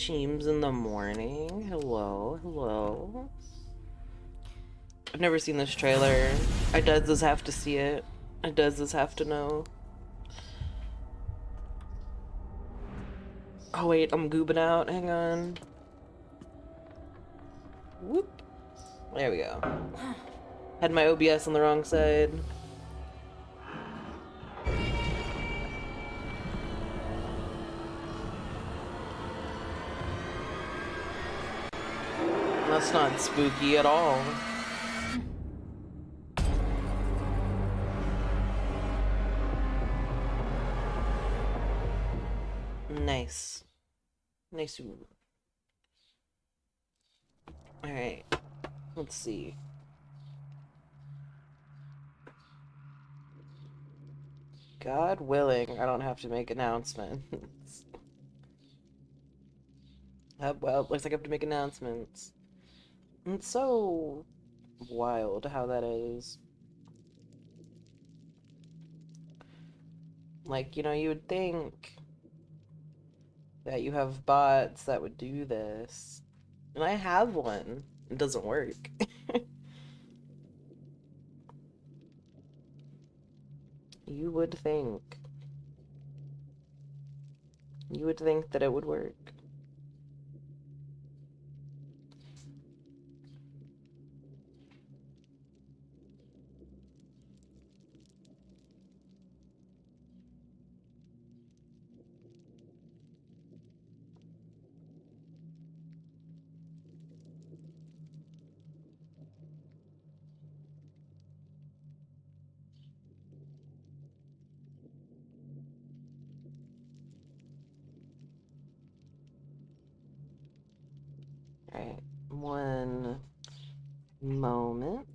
Cheems in the morning. Hello, hello. I've never seen this trailer. I does this have to see it. I does this have to know. Oh wait, I'm goobing out. Hang on. Whoop. There we go. Had my OBS on the wrong side. That's not spooky at all. Nice. Nice. Alright. Let's see. God willing, I don't have to make announcements. Well, looks like I have to make announcements. It's so wild how that is. Like, you know, you would think that you have bots that would do this. And I have one. It doesn't work. You would think. You would think that it would work. Alright, one moment.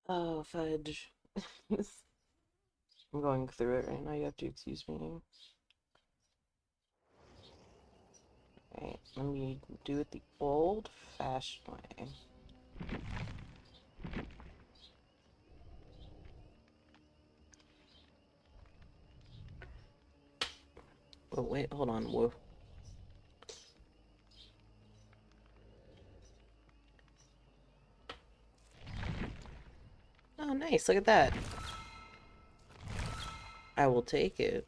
Oh, fudge. I'm going through it right now, you have to excuse me. Alright, let me do it the old-fashioned way. Oh, wait, hold on, whoa. Oh, nice, look at that. I will take it.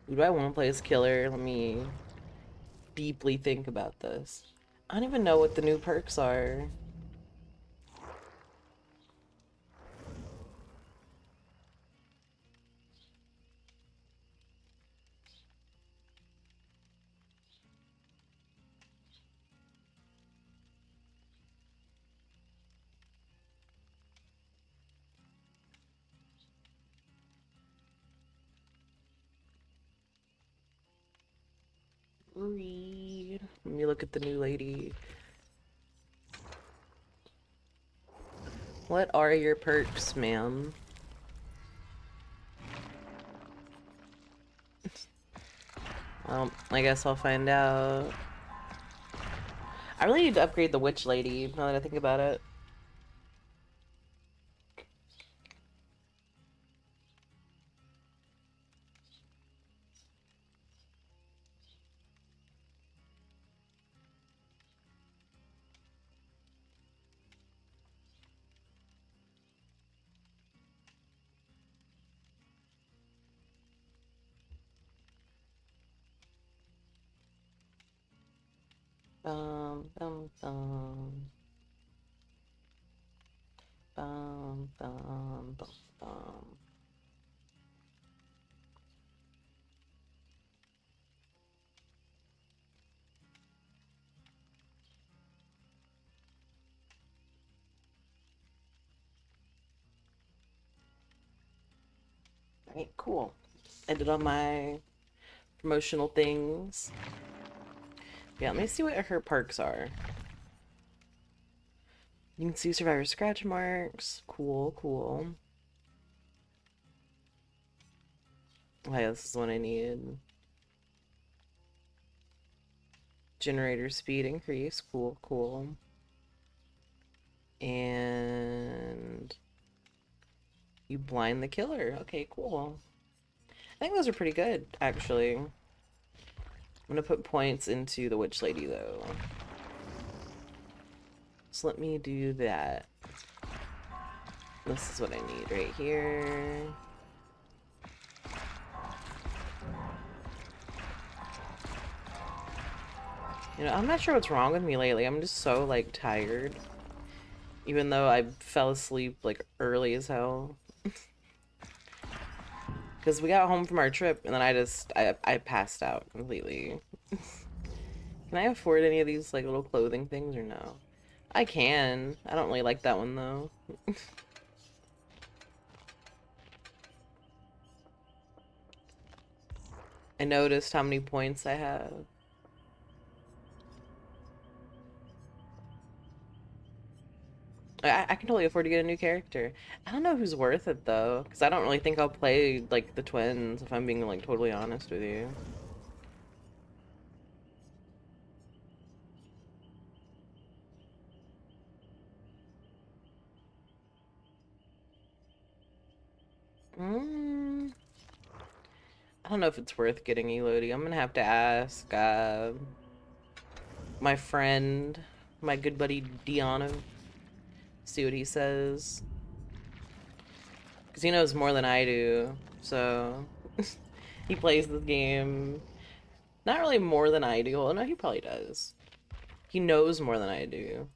Who do I want to play as killer? Let me deeply think about this. I don't even know what the new perks are. Read. Let me look at the new lady. What are your perks, ma'am? Well, I guess I'll find out. I really need to upgrade the witch lady, now that I think about it. Bum, bum, bum. Bum, bum, bum, bum. Alright, cool. I did all my promotional things. Yeah, let me see what her perks are. You can see survivor scratch marks. Cool, cool. Oh, yeah, this is what I need. Generator speed increase. Cool, cool. And you blind the killer. Okay, cool. I think those are pretty good, actually. I'm gonna put points into the witch lady, though. So let me do that. This is what I need right here. You know, I'm not sure what's wrong with me lately. I'm just so, like, tired. Even though I fell asleep, like, early as hell. Because we got home from our trip, and then I passed out completely. Can I afford any of these, like, little clothing things, or no? I can. I don't really like that one, though. I noticed how many points I have. I can totally afford to get a new character. I don't know who's worth it, though, because I don't really think I'll play, like, the twins, if I'm being, like, totally honest with you. Mm, I don't know if it's worth getting Elodie. I'm gonna have to ask, my friend, my good buddy Deano, see what he says. Because he knows more than I do, so he plays this game not really more than I do. Well, no, he probably does. He knows more than I do.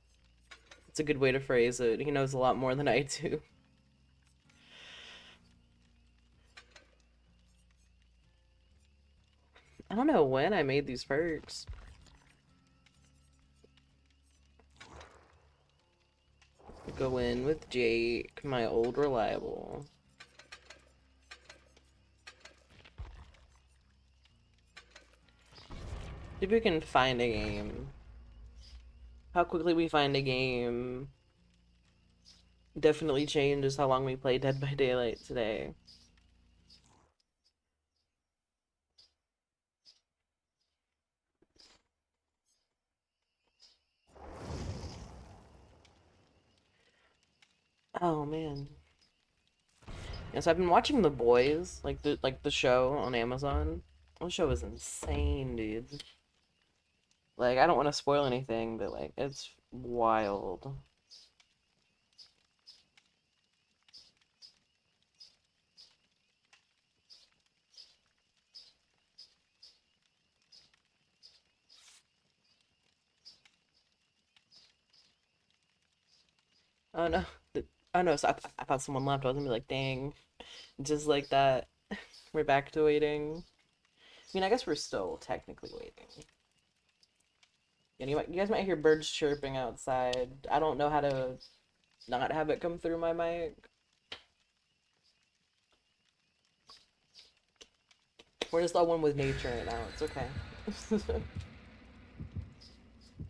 It's a good way to phrase it. He knows a lot more than I do. I don't know when I made these perks. Go in with Jake, my old reliable. See if we can find a game. How quickly we find a game definitely changes how long we play Dead by Daylight today. Oh man. Yeah, so I've been watching The Boys, like the show on Amazon. The show is insane, dude. Like, I don't want to spoil anything, but like it's wild. Oh no. Oh no, so I thought someone left. I was gonna be like, dang. Just like that. We're back to waiting. I mean, I guess we're still technically waiting. And you guys might hear birds chirping outside. I don't know how to not have it come through my mic. We're just all one with nature right now. It's okay.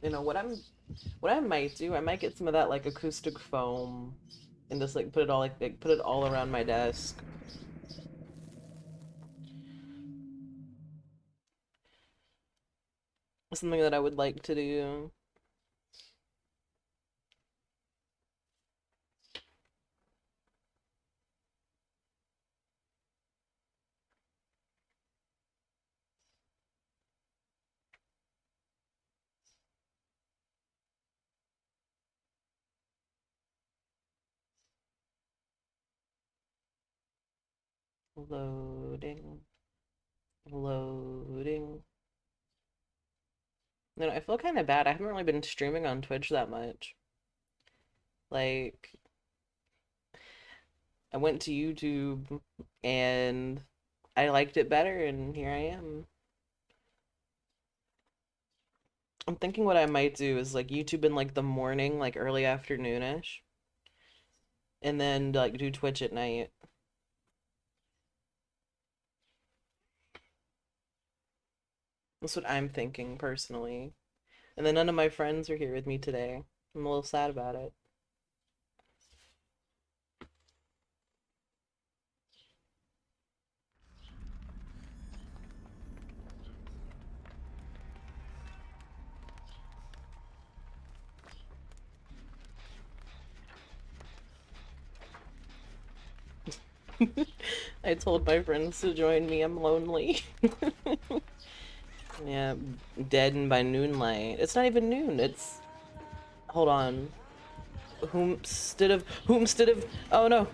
You know what I might do? I might get some of that like acoustic foam and just like put it all around my desk. Something that I would like to do. Loading. Loading. You know, I feel kind of bad. I haven't really been streaming on Twitch that much. Like, I went to YouTube and I liked it better, and here I am. I'm thinking what I might do is like YouTube in like the morning, like early afternoonish, and then like do Twitch at night. That's what I'm thinking personally. And then none of my friends are here with me today. I'm a little sad about it. I told my friends to join me. I'm lonely. Yeah, deadened by noonlight. It's not even noon. It's... Hold on. Whomstead of... Oh no.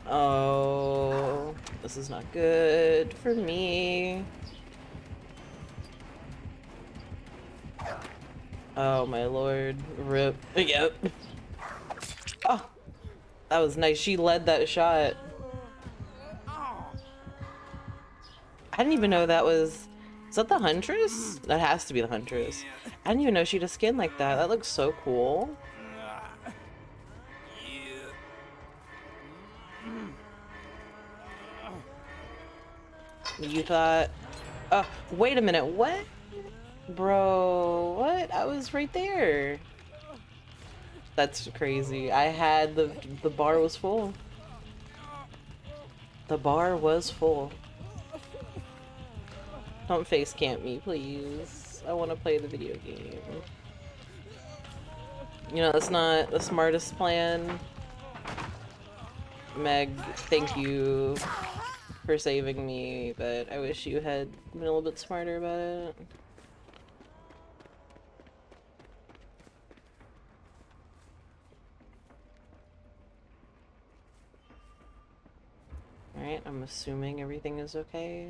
Oh, this is not good for me. Oh my lord. Rip. Yep. Oh, that was nice. She led that shot. I didn't even know that was... Is that the Huntress? That has to be the Huntress. I didn't even know she had a skin like that. That looks so cool. You thought... Oh, wait a minute. What? Bro, what? I was right there. That's crazy. I had the bar was full. The bar was full. Don't face camp me, please. I want to play the video game. You know, that's not the smartest plan. Meg, thank you for saving me, but I wish you had been a little bit smarter about it. Alright, I'm assuming everything is okay.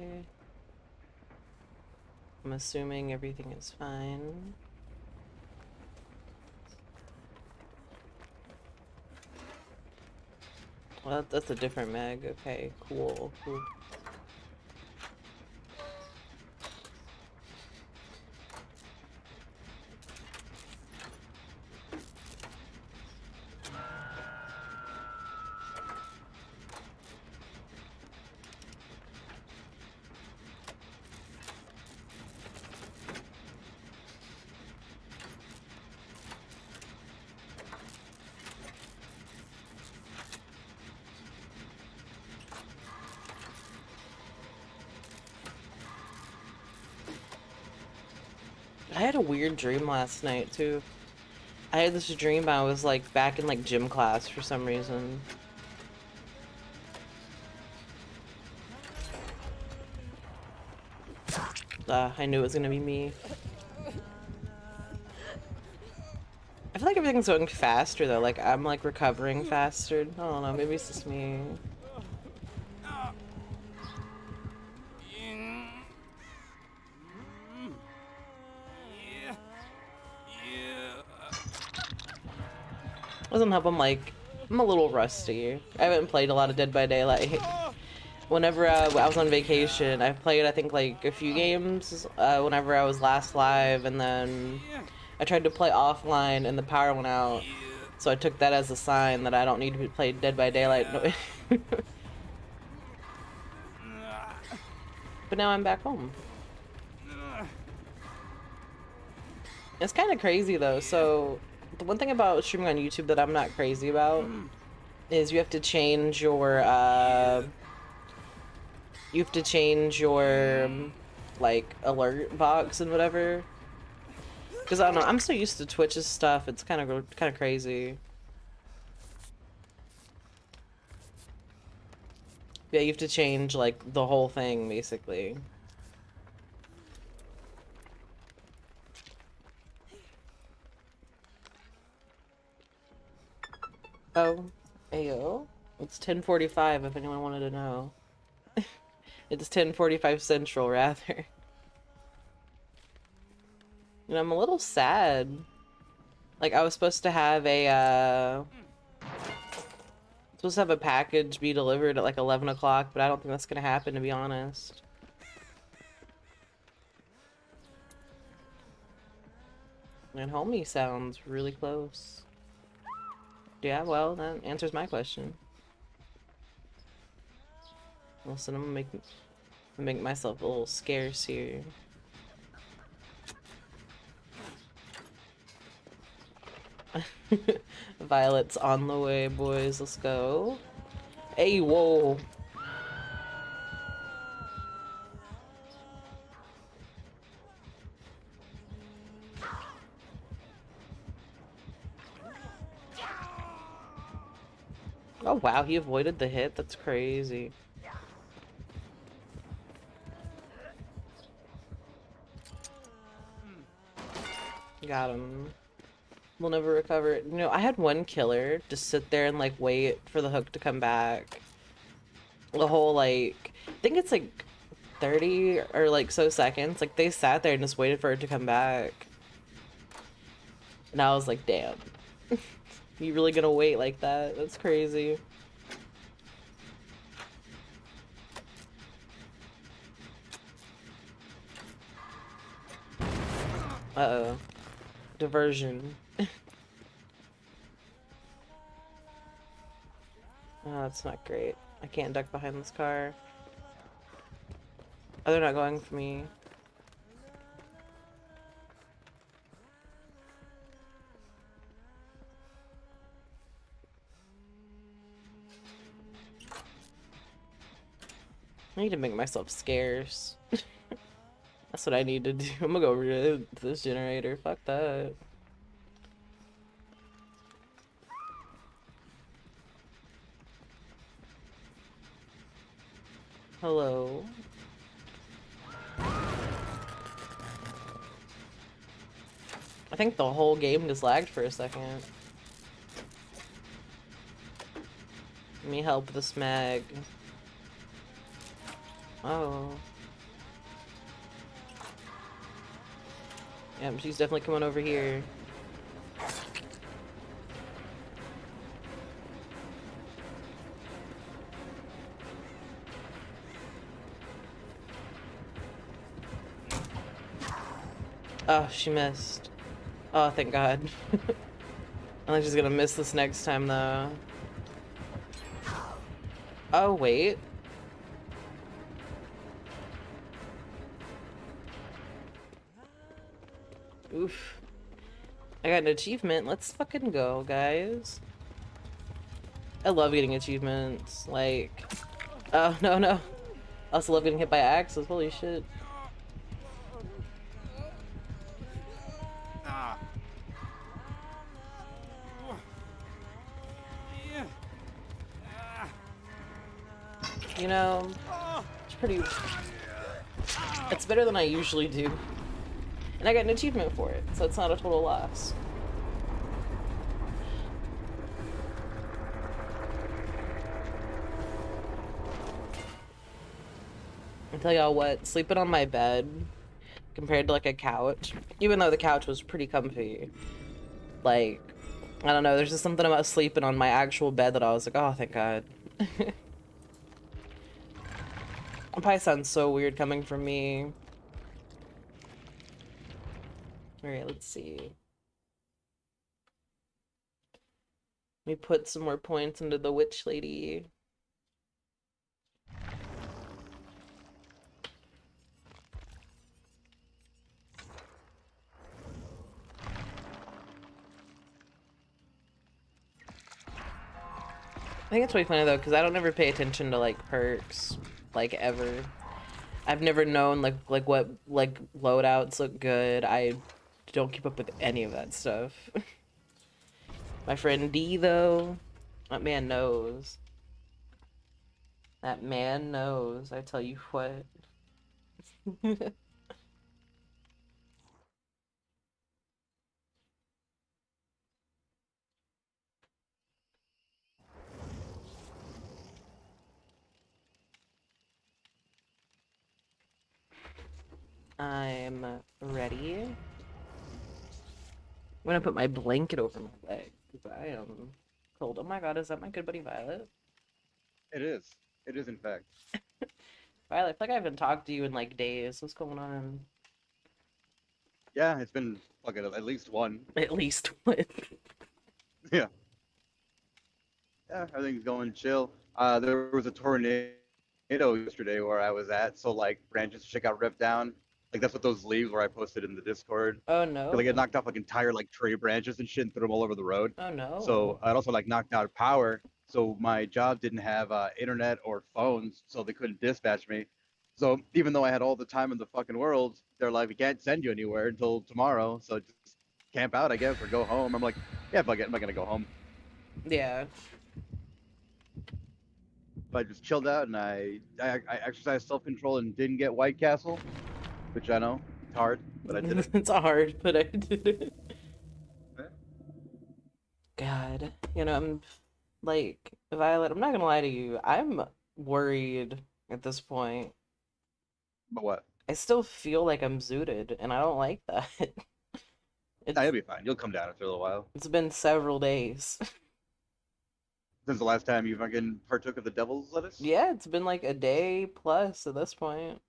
I'm assuming everything is fine. Well, that's a different mag. Okay, cool. I had a weird dream last night too. I had this dream I was like back in like gym class for some reason. I knew it was gonna be me. I feel like everything's going faster though, like I'm like recovering faster. I don't know, maybe it's just me. Doesn't help, I'm a little rusty. I haven't played a lot of Dead by Daylight. Whenever I was on vacation, I played I think like a few games whenever I was last live, and then I tried to play offline and the power went out. So I took that as a sign that I don't need to play Dead by Daylight. But now I'm back home. It's kind of crazy though, so the one thing about streaming on YouTube that I'm not crazy about is you have to change your like alert box and whatever. Because I don't know, I'm so used to Twitch's stuff. It's kind of crazy. Yeah, you have to change like the whole thing basically. Oh, ayo. It's 10:45 if anyone wanted to know. It's 10:45 Central, rather. And I'm a little sad. Like, I was supposed to have a package be delivered at like 11 o'clock, but I don't think that's gonna happen, to be honest. And homie sounds really close. Yeah, well, that answers my question. Listen, I'm gonna make... Make myself a little scarce here. Violet's on the way, boys. Let's go. Hey, whoa. Oh, wow. He avoided the hit. That's crazy. Got him. We'll never recover it. You know, I had one killer just sit there and, like, wait for the hook to come back. The whole, like, I think it's, like, 30 or, like, so seconds. Like, they sat there and just waited for it to come back. And I was like, damn. You really gonna wait like that? That's crazy. Uh-oh. Diversion. Oh, that's not great. I can't duck behind this car. Oh, they're not going for me. I need to make myself scarce. That's what I need to do. I'm gonna go rid of this generator. Fuck that. Hello. I think the whole game just lagged for a second. Let me help this mag. Oh. Yep, she's definitely coming over here. Oh, she missed. Oh, thank God. I think she's gonna miss this next time, though. Oh, wait. Oof. I got an achievement. Let's fucking go, guys. I love getting achievements. Like... Oh, no, no. I also love getting hit by axes. Holy shit. You know, it's pretty... It's better than I usually do. And I got an achievement for it, so it's not a total loss. I tell y'all what, sleeping on my bed compared to like a couch, even though the couch was pretty comfy, like, I don't know, there's just something about sleeping on my actual bed that I was like, oh, thank God. It probably sounds so weird coming from me. Alright, let's see. Let me put some more points into the witch lady. I think it's really funny though, because I don't ever pay attention to like perks, like ever. I've never known like what like loadouts look good. I don't keep up with any of that stuff. My friend D though, that man knows. That man knows, I tell you what. I'm ready. I'm gonna put my blanket over my leg because I am cold. Oh my God, is that my good buddy Violet? It is. It is, in fact. Violet, I feel like I haven't talked to you in like days. What's going on? Yeah, it's been like at least one. At least one. Yeah. Yeah, everything's going chill. There was a tornado yesterday where I was at. So like branches shit got ripped down. Like that's what those leaves where I posted in the Discord. Oh 'Cause, like it no. knocked off like entire like tree branches and shit and threw them all over the road. Oh no. So it also like knocked out power. So my job didn't have internet or phones, so they couldn't dispatch me. So even though I had all the time in the fucking world, they're like, we can't send you anywhere until tomorrow. So just camp out, I guess, or go home. I'm like, yeah, fuck it, I'm not gonna go home. Yeah. But I just chilled out and I exercised self control and didn't get White Castle, which I know it's hard, but I did it. It's hard, but I did it. Yeah. God, you know, I'm like, Violet, I'm not gonna lie to you. I'm worried at this point. But what? I still feel like I'm zooted, and I don't like that. Nah, It's you'll be fine. You'll come down after a little while. it's been several days. Since the last time you fucking partook of the devil's lettuce? Yeah, it's been like a day plus at this point.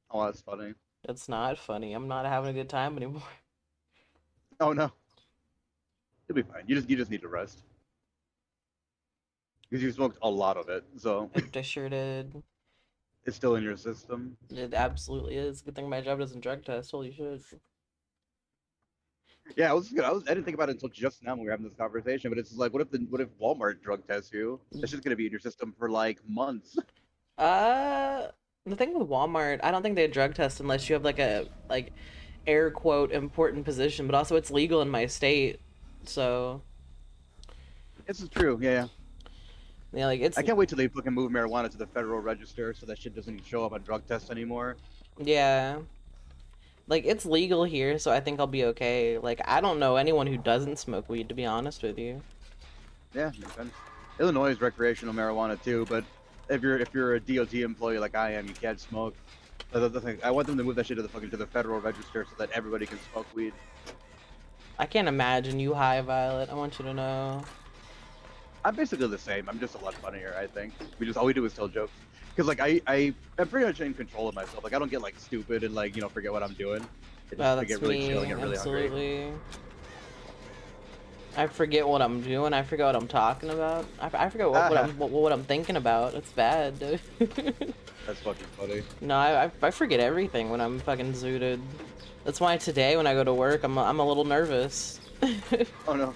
Oh, that's funny. It's not funny. I'm not having a good time anymore. Oh no, you'll be fine. You just need to rest because you smoked a lot of it, so I sure did. it's still in your system. It absolutely is. Good thing my job doesn't drug test. Holy shit. Yeah, I didn't think about it until just now when we were having this conversation. But it's like, what if Walmart drug tests you? That's just gonna be in your system for like months. Uh, the thing with Walmart, I don't think they drug test unless you have like a air quote important position, but also it's legal in my state. So, This is true. Yeah, yeah. yeah, like it's I can't wait till they fucking move marijuana to the federal register so that shit doesn't even show up on drug tests anymore. yeah. Like it's legal here, so I think I'll be okay. Like I don't know anyone who doesn't smoke weed, to be honest with you. Yeah, makes sense. Illinois is recreational marijuana too, but if you're a DOT employee like I am, you can't smoke. That's the thing. I want them to move that shit to the federal register so that everybody can smoke weed. I can't imagine you high, Violet. I want you to know. I'm basically the same. I'm just a lot funnier, I think. All we do is tell jokes. Because like I'm pretty much in control of myself. Like I don't get like stupid and like forget what I'm doing. Oh, I that's get really me. chill and get really hungry. Absolutely. I forget what I'm doing. I forget what I'm talking about. I forget what I'm thinking about. It's bad, dude. That's fucking funny. No, I forget everything when I'm fucking zooted. That's why today when I go to work, I'm a little nervous. Oh no.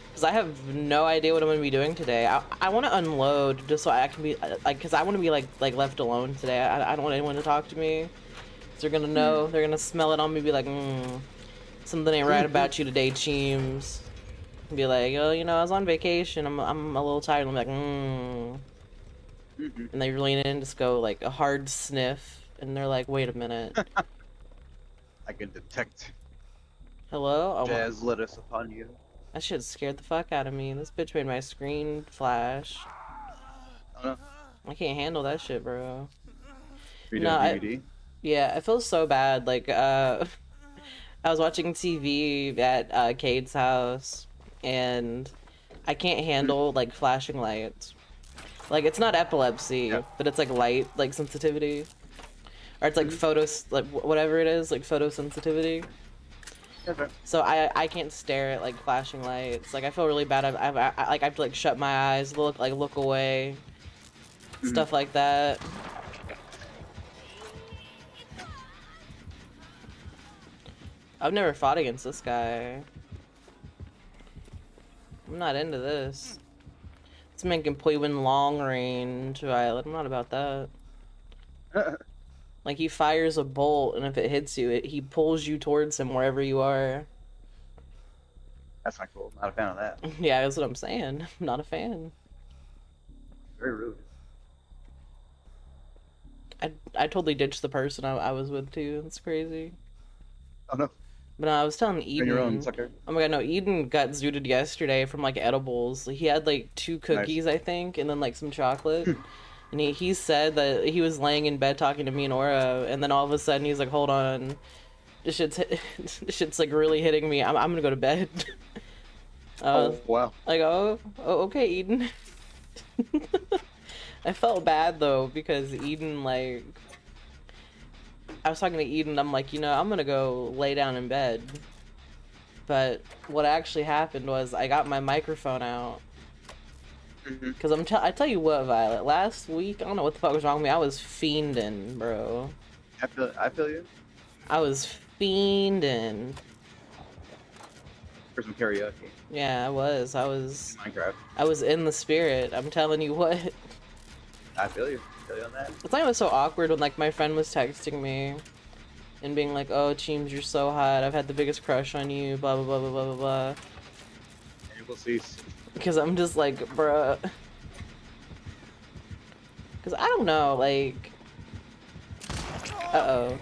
Because I have no idea what I'm gonna be doing today. I want to unload just so I can be like, because I want to be like left alone today. I don't want anyone to talk to me. So they're gonna know. They're gonna smell it on me. Be like, something ain't right about you today, Cheems. Be like, oh, I was on vacation. I'm a little tired. I'm like, And they lean in, just go like a hard sniff, and they're like, wait a minute. I can detect Hello? Oh, jazz lettuce upon you. that shit scared the fuck out of me. This bitch made my screen flash. Oh no. I can't handle that shit, bro. You're No, doing DBD? Yeah, I feel so bad. Like, I was watching TV at Cade's house, and I can't handle like flashing lights. Like, it's not epilepsy, Yeah. but it's like light, like sensitivity, or it's like like whatever it is, like photosensitivity. Okay. So I can't stare at like flashing lights. Like I feel really bad. I have to like shut my eyes, look away, stuff like that. I've never fought against this guy. I'm not into this. It's making play win long range, Violet. I'm not about that. Like he fires a bolt, and if it hits you, he pulls you towards him wherever you are. That's not cool. Not a fan of that. Yeah, that's what I'm saying. I'm not a fan. Very rude. I totally ditched the person I was with too. It's crazy. Oh no. But no, I was telling You're your own Eden. sucker. Oh my god, no, Eden got zooted yesterday from like edibles. He had like 2 cookies, I think, and then like some chocolate. And he said that he was laying in bed talking to me and Aura, and then all of a sudden he's like, "Hold on, this shit's like really hitting me. I'm gonna go to bed." Oh wow. Like, oh, okay, Eden. I felt bad though because Eden, like, I was talking to Eden. I'm like, I'm gonna go lay down in bed. But what actually happened was I got my microphone out, Hmm. Cause I tell you what, Violet. Last week, I don't know what the fuck was wrong with me. I was fiending, bro. I feel you. I was fiending. For some karaoke Yeah, I was. in Minecraft. I was in the spirit. I'm telling you what. I feel you. I feel you on that. It's like it was so awkward when like my friend was texting me and being like, "Oh, Cheems, you're so hot. I've had the biggest crush on you." Blah blah blah blah blah blah blah. And we'll see. Because I'm just like, bruh. Because I don't know, like, uh-oh.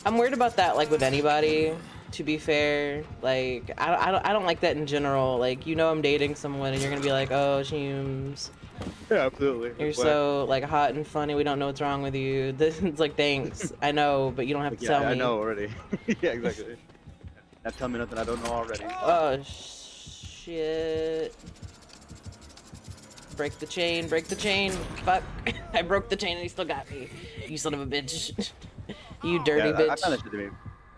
I'm worried about that, like, with anybody, to be fair. Like, I don't like that in general. Like, you know I'm dating someone and you're gonna be like, "Oh, Cheems, Yeah, absolutely. you're That's why. so, like, hot and funny. We don't know what's wrong with you." This is like, thanks. I know, but you don't have Like, to yeah, tell I me. know already. Yeah, exactly. Not tell me nothing I don't know already. Oh, shit. Break the chain, break the chain. Fuck. I broke the chain and he still got me. You son of a bitch. You dirty Yeah, I bitch. find that shit to be.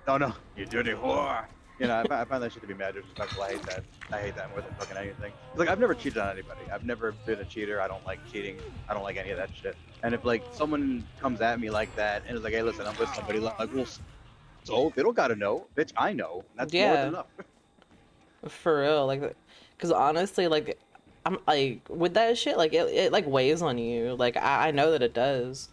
No, no, you dirty whore. You know, I find that shit to be mad disrespectful. I hate that. I hate that more than fucking anything. Like, I've never cheated on anybody. I've never been a cheater. I don't like cheating. I don't like any of that shit. And if like someone comes at me like that and is like, "Hey, listen, I'm with somebody," like, well, so they don't gotta know, bitch. I know. That's more than Yeah, enough. for real. Like, cause honestly, like, I'm like with that shit, like it like weighs on you. Like I know that it does.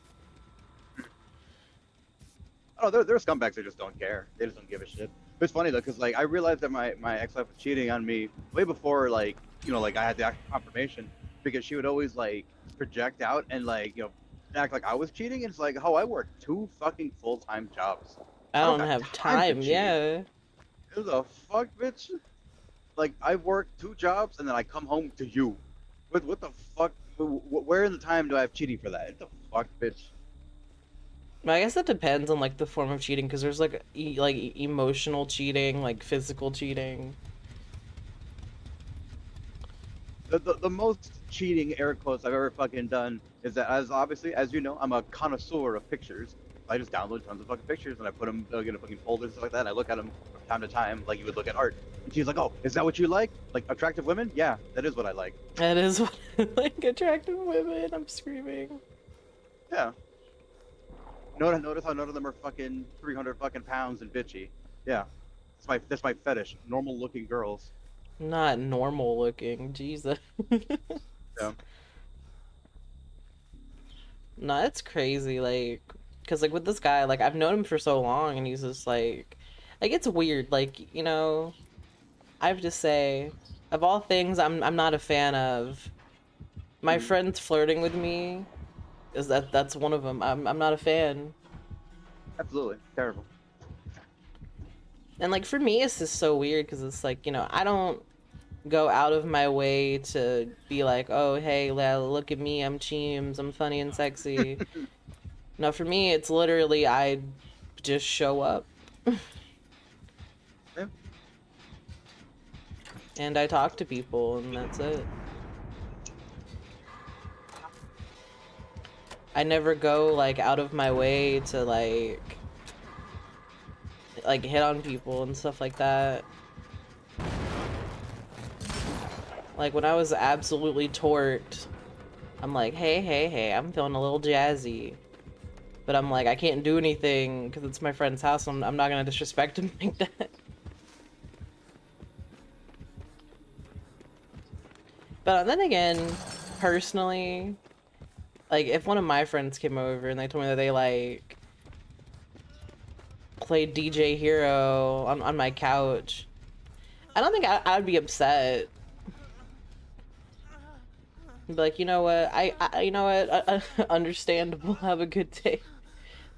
Oh, they're scumbags. They just don't care. They just don't give a shit. But it's funny though, cause like I realized that my ex-wife was cheating on me way before like like I had the actual confirmation, because she would always like project out and like act like I was cheating. And it's like, oh, I work two fucking full-time jobs. I I don't don't got have time to time. cheat. Yeah. Who the fuck, bitch? Like I work two jobs and then I come home to you. What the fuck? Where in the time do I have cheating for that? What the fuck, bitch? I guess that depends on like the form of cheating, because there's like emotional cheating, like physical cheating. The most cheating air quotes I've ever fucking done is that, as obviously as you know, I'm a connoisseur of pictures. I just download tons of fucking pictures and I put them in a fucking folder and stuff like that. And I look at them from time to time like you would look at art. And she's like, "Oh, is that what you like? Like attractive women? Yeah, that is what I like." That is what like attractive women. I'm screaming. Yeah. Notice how none of them are fucking 300 fucking pounds and bitchy. Yeah, that's my fetish. Normal looking girls. Not normal looking. Jesus. Yeah. No, it's crazy. Like, cause like with this guy, like I've known him for so long, and he's just like it's weird. Like, I have to say, of all things, I'm not a fan of. My Mhm. friends flirting with me is that's one of them. I'm not a fan. Absolutely terrible. And like for me, it's just so weird because it's like I don't go out of my way to be like, oh hey, look at me, I'm Cheems, I'm funny and sexy. No, for me, it's literally I just show up Yeah. and I talk to people, and that's it. I never go like out of my way to like hit on people and stuff like that. Like when I was absolutely torqued, I'm like, hey, hey, hey, I'm feeling a little jazzy. But I'm like, I can't do anything because it's my friend's house. I'm not gonna disrespect him like that. But then again, personally, like if one of my friends came over and they told me that they like played DJ Hero on my couch, I don't think I'd be upset. I'd be like, you know what, you know what, understandable. Have a good day.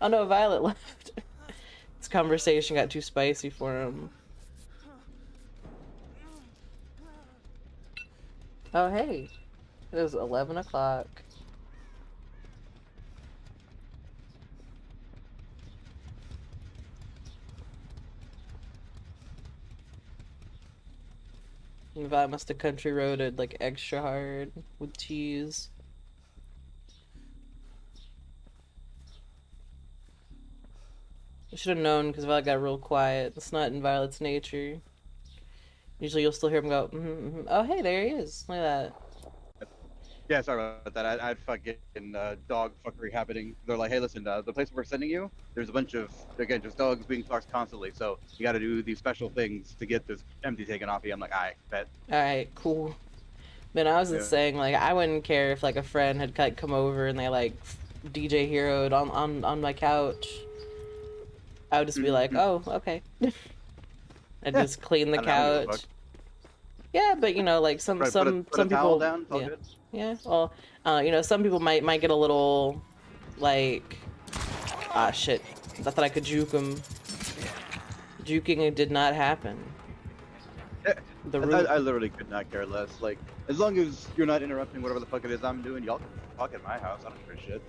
Oh no, Violet left. This conversation got too spicy for him. Oh hey, it is 11 o'clock. I must have country roaded like extra hard with cheese. I should have known because Violet got real quiet. It's not in Violet's nature. Usually you'll still hear him go, mm-hmm, mm-hmm. Oh hey, there he is. Look at that. Yeah, sorry about that. I had fucking dog fuckery happening. They're like, hey, listen, the place we're sending you, there's a bunch of, again, just dogs being fucked constantly. So you got to do these special things to get this empty taken off you. I'm like, I bet. Alright, cool. But I was Yeah. just saying, like, I wouldn't care if like a friend had like come over and they like DJ Hero'd on my couch. I would just be like, oh, okay. I'd Yeah. just clean the I don't give a fuck. couch. Yeah, but you know, like Right, some put a towel people, down. It's all yeah, good. yeah. Well, you know, some people might get a little like, ah, shit. I thought I could juke them. Juking did not happen. Yeah, The I, root. I literally could not care less. Like, as long as you're not interrupting whatever the fuck it is I'm doing, y'all can fuck at my house. I don't give a shit.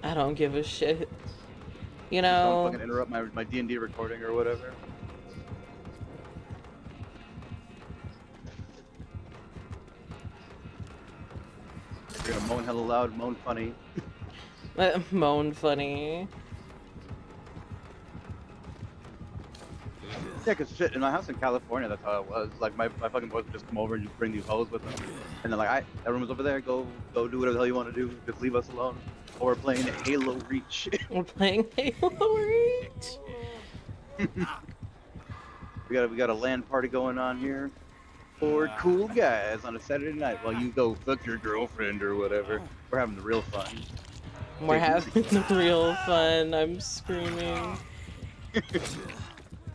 I don't give a shit. You Just don't know. fucking interrupt my D&D recording or whatever. If you're gonna moan hella loud, moan funny. Moan funny. Yeah, cause shit, in my house in California, that's how it was. Like, my fucking boys would just come over and just bring these hoes with them. And they're like, alright, that room is over there, go do whatever the hell you want to do, just leave us alone. Or we're playing Halo Reach. We're playing Halo Reach. we got a LAN party going on here. 4 cool guys on a Saturday night while you go fuck your girlfriend or whatever. We're having the real fun. We're having the real fun. I'm screaming.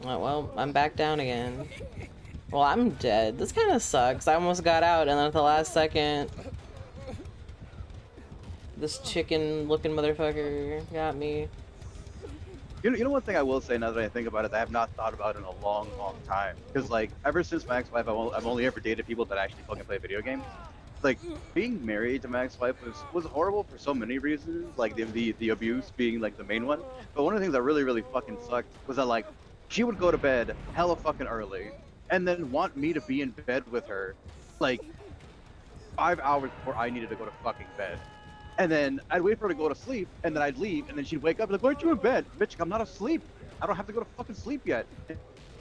Oh, well, I'm back down again. Well, I'm dead. This kind of sucks. I almost got out, and then at the last second, this chicken-looking motherfucker got me. You know one thing I will say now that I think about it that I have not thought about in a long, long time. Because, like, ever since my ex-wife, I've only ever dated people that actually fucking play video games. Like, being married to my ex-wife was horrible for so many reasons. Like, the abuse being, like, the main one. But one of the things that really, really fucking sucked was that, like, she would go to bed hella fucking early and then want me to be in bed with her, like, 5 hours before I needed to go to fucking bed. And then I'd wait for her to go to sleep, and then I'd leave, and then she'd wake up and like, why aren't you in bed? Bitch, I'm not asleep. I don't have to go to fucking sleep yet. And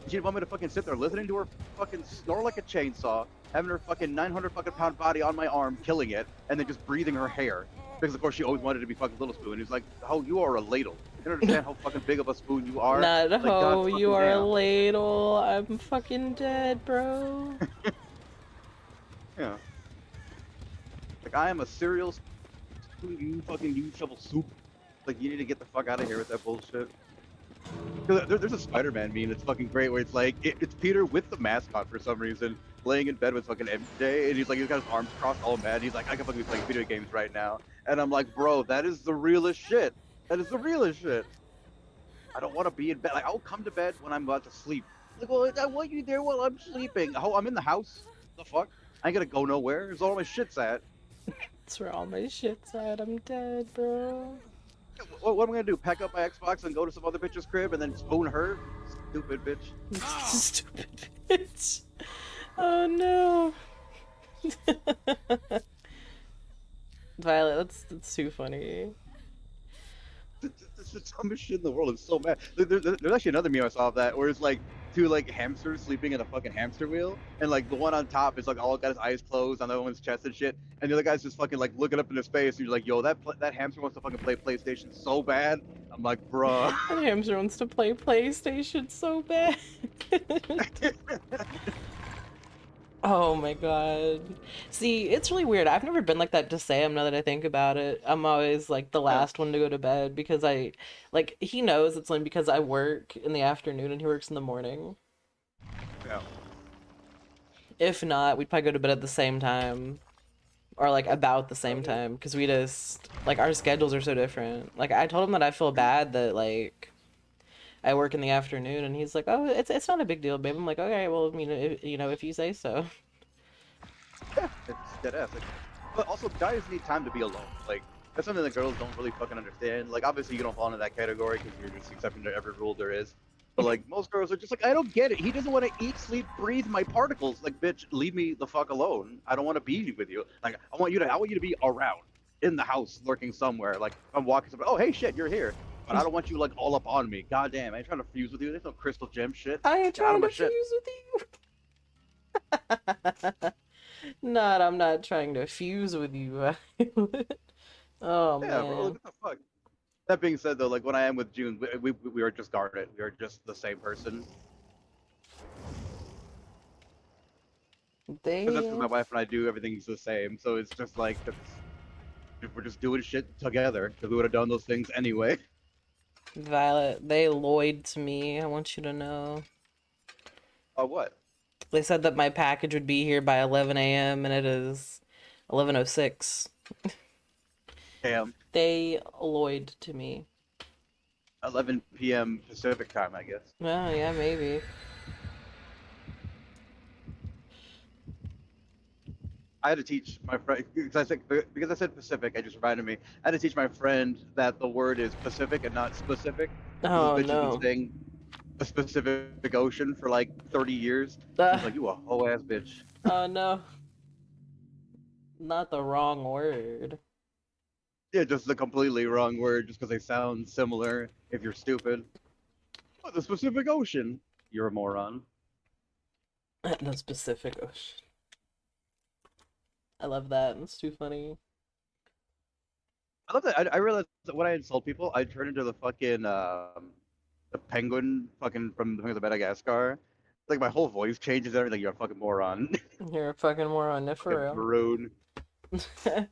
she'd want me to fucking sit there listening to her fucking snore like a chainsaw, having her fucking 900 fucking pound body on my arm, killing it, and then just breathing her hair. Because of course she always wanted to be fucking Little Spoon. He's like, oh, you are a ladle. You don't understand how fucking big of a spoon you are? Not like, ho, God you are damn. a ladle. I'm fucking dead, bro. Yeah. Like, I am a cereal spoon, you fucking use shovel soup. Like, you need to get the fuck out of here with that bullshit. There's a Spider-Man meme that's fucking great where it's like, it's Peter with the mascot for some reason, laying in bed with fucking MJ, and he's like, he's got his arms crossed all mad, he's like, I can fucking be playing video games right now. And I'm like, bro, that is the realest shit. That is the realest shit. I don't want to be in bed. Like, I'll come to bed when I'm about to sleep. Like, well, I want you there while I'm sleeping. Oh, I'm in the house. The fuck? I ain't gonna go nowhere. There's all my shit's at. That's where all my shit's at. I'm dead, bro. What am I gonna do? Pack up my Xbox and go to some other bitch's crib and then spoon her? Stupid bitch. Stupid bitch. Oh no. Violet, that's too funny. This is the dumbest shit in the world. I'm so mad. There's actually another meme I saw of that where it's like 2 like hamsters sleeping in a fucking hamster wheel, and like the one on top is like all got his eyes closed on the other one's chest and shit, and the other guy's just fucking like looking up in his face, and you're like, yo, that hamster wants to fucking play PlayStation so bad. I'm like, bruh. That hamster wants to play PlayStation so bad. Oh my god. See, it's really weird. I've never been like that to Sam now that I think about it. I'm always like the last one to go to bed because he knows it's only because I work in the afternoon and he works in the morning. Yeah. If not, we'd probably go to bed at the same time. Or like about the same time because we just, like, our schedules are so different. Like, I told him that I feel bad that, like, I work in the afternoon, and he's like, "Oh, it's not a big deal, babe." I'm like, "Okay, well, if you say so." Yeah, it's dead ass. Like, but also, guys need time to be alone. Like, that's something that girls don't really fucking understand. Like, obviously, you don't fall into that category because you're just accepting every rule there is. But like, most girls are just like, I don't get it. He doesn't want to eat, sleep, breathe my particles. Like, bitch, leave me the fuck alone. I don't want to be with you. Like, I want you to be around, in the house, lurking somewhere. Like, I'm walking somewhere. Oh, hey, shit, you're here. But I don't want you like all up on me. God damn, I ain't trying to fuse with you. There's no crystal gem shit. I ain't Get out of trying my to shit. fuse with you. I'm not trying to fuse with you. Oh Yeah, bro. Like, man. what the fuck? That being said, though, like when I am with June, we are just guarded. We are just the same person. Because that's because They my wife and I do everything's the same. So it's just like we're just doing shit together because we would have done those things anyway. Violet, they Lloyd to me. I want you to know. Oh, what? They said that my package would be here by 11 a.m. and it is 11:06. Damn. They Lloyd to me. 11 p.m. Pacific time, I guess. Well, yeah, maybe. I had to teach my friend because I said Pacific. It just reminded me. I had to teach my friend that the word is Pacific and not specific. Because Oh this bitch has been no. saying a specific ocean for like 30 years. Uh, He's like, you a whole ass bitch. oh no. Not the wrong word. Yeah, just the completely wrong word just because they sound similar. If you're stupid. Oh, the Pacific Ocean. You're a moron. The specific ocean. I love that. It's too funny. I love that. I realized that when I insult people, I turn into the fucking the penguin fucking from the Penguins of Madagascar. Like my whole voice changes. Everything. Like, you're a fucking moron. You're a fucking moron, Fucking for maroon. real.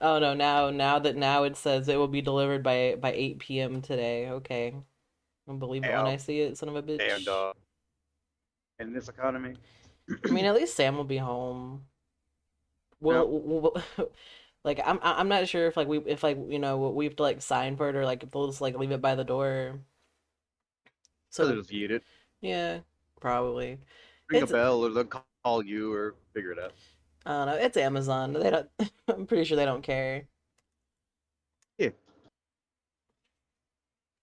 Oh no, now it says it will be delivered by 8 p.m. today. Okay. I'll believe it when I Damn. see it, son of a Damn bitch. dog. In this economy. I mean, at least Sam will be home. Yep. Like I'm not sure if like we have to like sign for it or like if they'll just like leave it by the door. So they So just eat it. yeah, probably. Ring a It's bell or they'll call you or figure it out. I don't know. It's Amazon. They don't. I'm pretty sure they don't care. Yeah.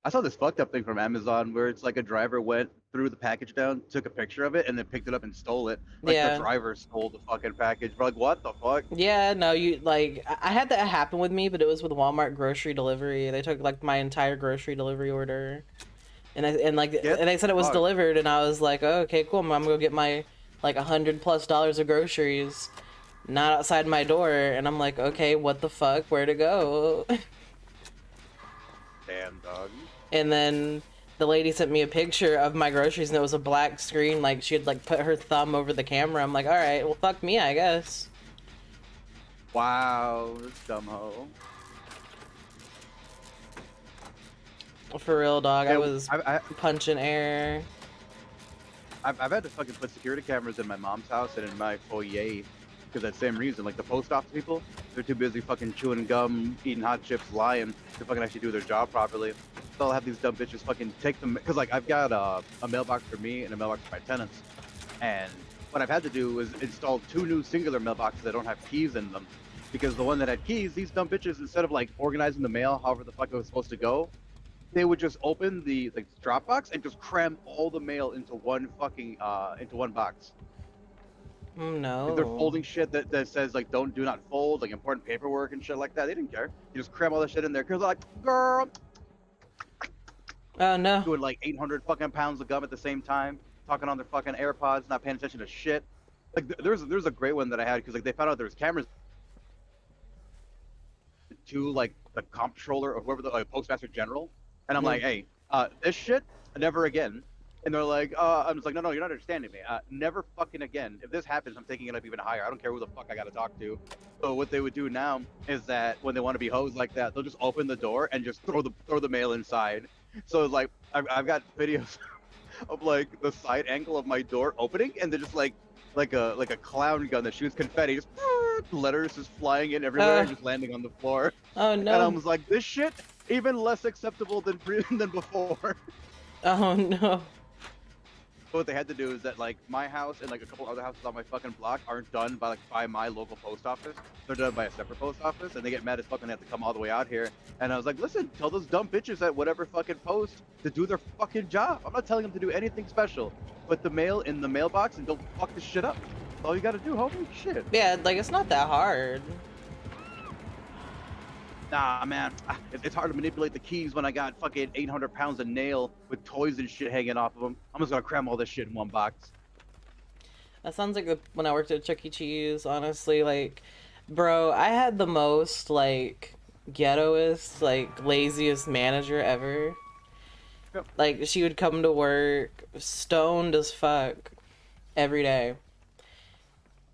I saw this fucked up thing from Amazon where it's like a driver went threw the package down, took a picture of it, and then picked it up and stole it. Like the Yeah. driver stole the fucking package. We're like, what the fuck? Yeah, no, you like I had that happen with me, but it was with Walmart grocery delivery. They took like my entire grocery delivery order, Get and they said it was fucked. delivered, and I was like, oh, okay, cool. I'm gonna go get my like $100+ of groceries, not outside my door, and I'm like, okay, what the fuck? Where to go? Damn dog. And then the lady sent me a picture of my groceries, and it was a black screen. Like she had like put her thumb over the camera. I'm like, all right, well, fuck me, I guess. Wow, this dumb hoe. For real, dog. I Yeah, was punching air. I've had to fucking put security cameras in my mom's house and in my foyer because that same reason. Like the post office people, they're too busy fucking chewing gum, eating hot chips, lying to fucking actually do their job properly. So I'll have these dumb bitches fucking take them because like I've got a mailbox for me and a mailbox for my tenants, and what I've had to do is install 2 new singular mailboxes that don't have keys in them because the one that had keys, these dumb bitches, instead of like organizing the mail however the fuck it was supposed to go, they would just open the like drop box and just cram all the mail into one fucking into one box. Oh Like, they're no. folding shit that says like do not fold, like important paperwork and shit like that. They didn't care. You just cram all that shit in there because like, girl, Oh no. doing like 800 fucking pounds of gum at the same time, talking on their fucking AirPods, not paying attention to shit. Like there's a great one that I had because like they found out there was cameras to like the comptroller or whoever the postmaster general, and I'm like, hey, this shit never again. And they're like, I'm just like, no, you're not understanding me. Never fucking again. If this happens, I'm taking it up even higher. I don't care who the fuck I gotta talk to. So what they would do now is that when they want to be hosed like that, they'll just open the door and just throw the mail inside. So it's like I've got videos of like the side angle of my door opening, and they're just like a clown gun that shoots confetti, just letters just flying in everywhere and just landing on the floor. Oh And I no. was like, this shit even less acceptable than than before. Oh no. But what they had to do is that like my house and like a couple other houses on my fucking block aren't done by my local post office. They're done by a separate post office, and they get mad as fuck and they have to come all the way out here. And I was like, listen, tell those dumb bitches at whatever fucking post to do their fucking job. I'm not telling them to do anything special. Put the mail in the mailbox and don't fuck this shit up. That's all you gotta do, homie. Shit. Yeah, like it's not that hard. Nah, man, it's hard to manipulate the keys when I got fucking 800 pounds of nail with toys and shit hanging off of them. I'm just gonna cram all this shit in one box. That sounds like when I worked at Chuck E. Cheese, honestly. Like, bro, I had the most, like, ghettoest, like, laziest manager ever. Yep. Like, she would come to work stoned as fuck every day.